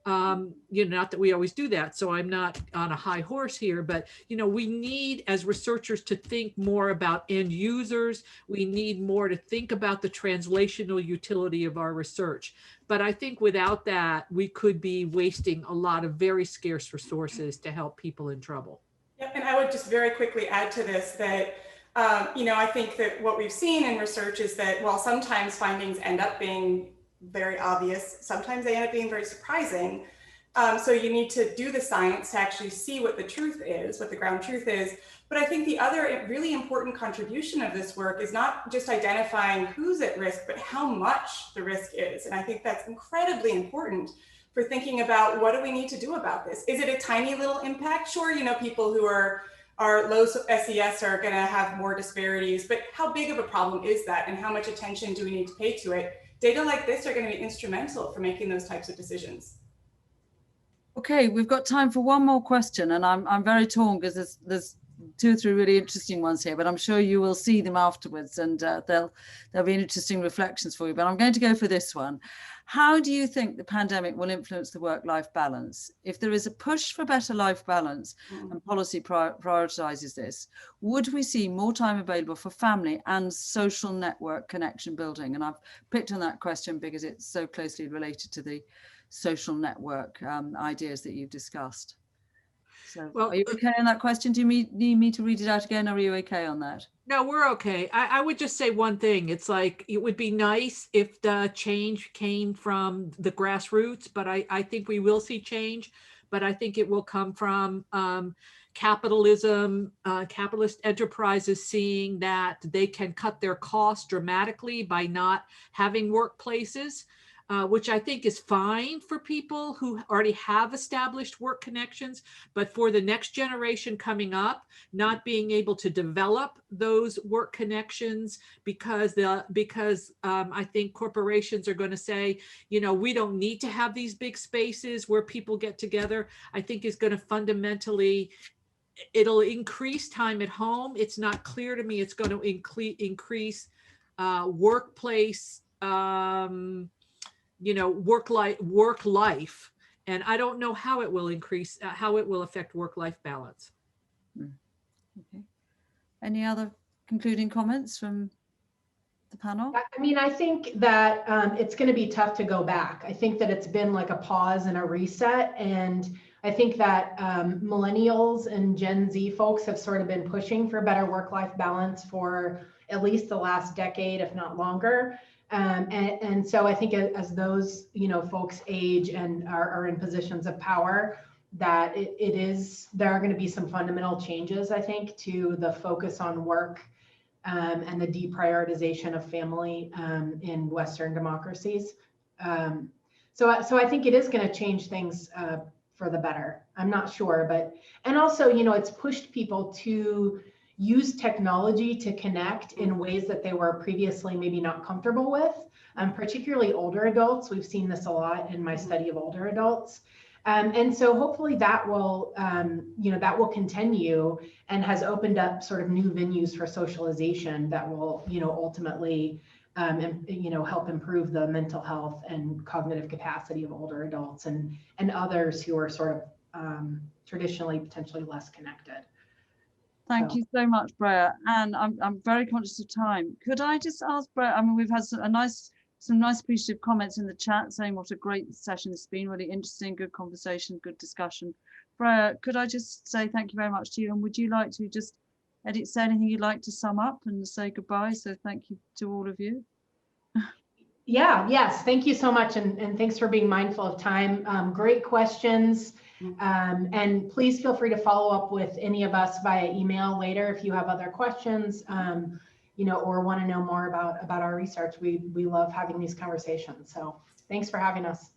not that we always do that, so I'm not on a high horse here, but we need as researchers to think more about end users. We need more to think about the translational utility of our research. But I think without that, we could be wasting a lot of very scarce resources to help people in trouble.
Yeah, and I would just very quickly add to this that I think that what we've seen in research is that while sometimes findings end up being very obvious, sometimes they end up being very surprising. So you need to do the science to actually see what the truth is, what the ground truth is. But I think the other really important contribution of this work is not just identifying who's at risk, but how much the risk is. And I think that's incredibly important for thinking about what do we need to do about this? Is it a tiny little impact? Sure, people who are low SES are going to have more disparities, but how big of a problem is that, and how much attention do we need to pay to it? Data like this are going to be instrumental for making those types of decisions.
Okay, we've got time for one more question, and I'm very torn because there's 2 or 3 really interesting ones here, but I'm sure you will see them afterwards, and there'll be interesting reflections for you. But I'm going to go for this one. How do you think the pandemic will influence the work-life balance? If there is a push for better life balance and policy prioritizes this, would we see more time available for family and social network connection building? And I've picked on that question because it's so closely related to the social network ideas that you've discussed. So are you okay on that question? Do you need me to read it out again? Or are you okay on that?
No, we're okay. I would just say one thing. It's like, it would be nice if the change came from the grassroots, but I think we will see change, but I think it will come from capitalism, capitalist enterprises seeing that they can cut their costs dramatically by not having workplaces. Which I think is fine for people who already have established work connections, but for the next generation coming up, not being able to develop those work connections because I think corporations are going to say, we don't need to have these big spaces where people get together, I think is going to fundamentally, it'll increase time at home. It's not clear to me it's going to increase workplace, work life, and I don't know how it will increase, how it will affect work-life balance.
Okay. Any other concluding comments from the panel?
I mean, I think that it's going to be tough to go back. I think that it's been like a pause and a reset, and I think that millennials and Gen Z folks have sort of been pushing for better work-life balance for at least the last decade, if not longer. And so I think as those, folks age and are in positions of power, that there are going to be some fundamental changes, I think, to the focus on work and the deprioritization of family in Western democracies. So I think it is going to change things for the better. I'm not sure, and also, it's pushed people to use technology to connect in ways that they were previously maybe not comfortable with, particularly older adults. We've seen this a lot in my study of older adults. And so hopefully that will, that will continue and has opened up sort of new venues for socialization that will, ultimately, help improve the mental health and cognitive capacity of older adults and others who are sort of traditionally potentially less connected.
Thank you so much, Brea. And I'm very conscious of time. Could I just ask Brea, I mean, we've had some nice appreciative comments in the chat saying what a great session it's been, really interesting, good conversation, good discussion. Brea, could I just say thank you very much to you, and would you like to just say anything you'd like to sum up and say goodbye? So thank you to all of you.
Yes, thank you so much, and thanks for being mindful of time. Great questions, and please feel free to follow up with any of us via email later if you have other questions, or want to know more about our research. We love having these conversations. So thanks for having us.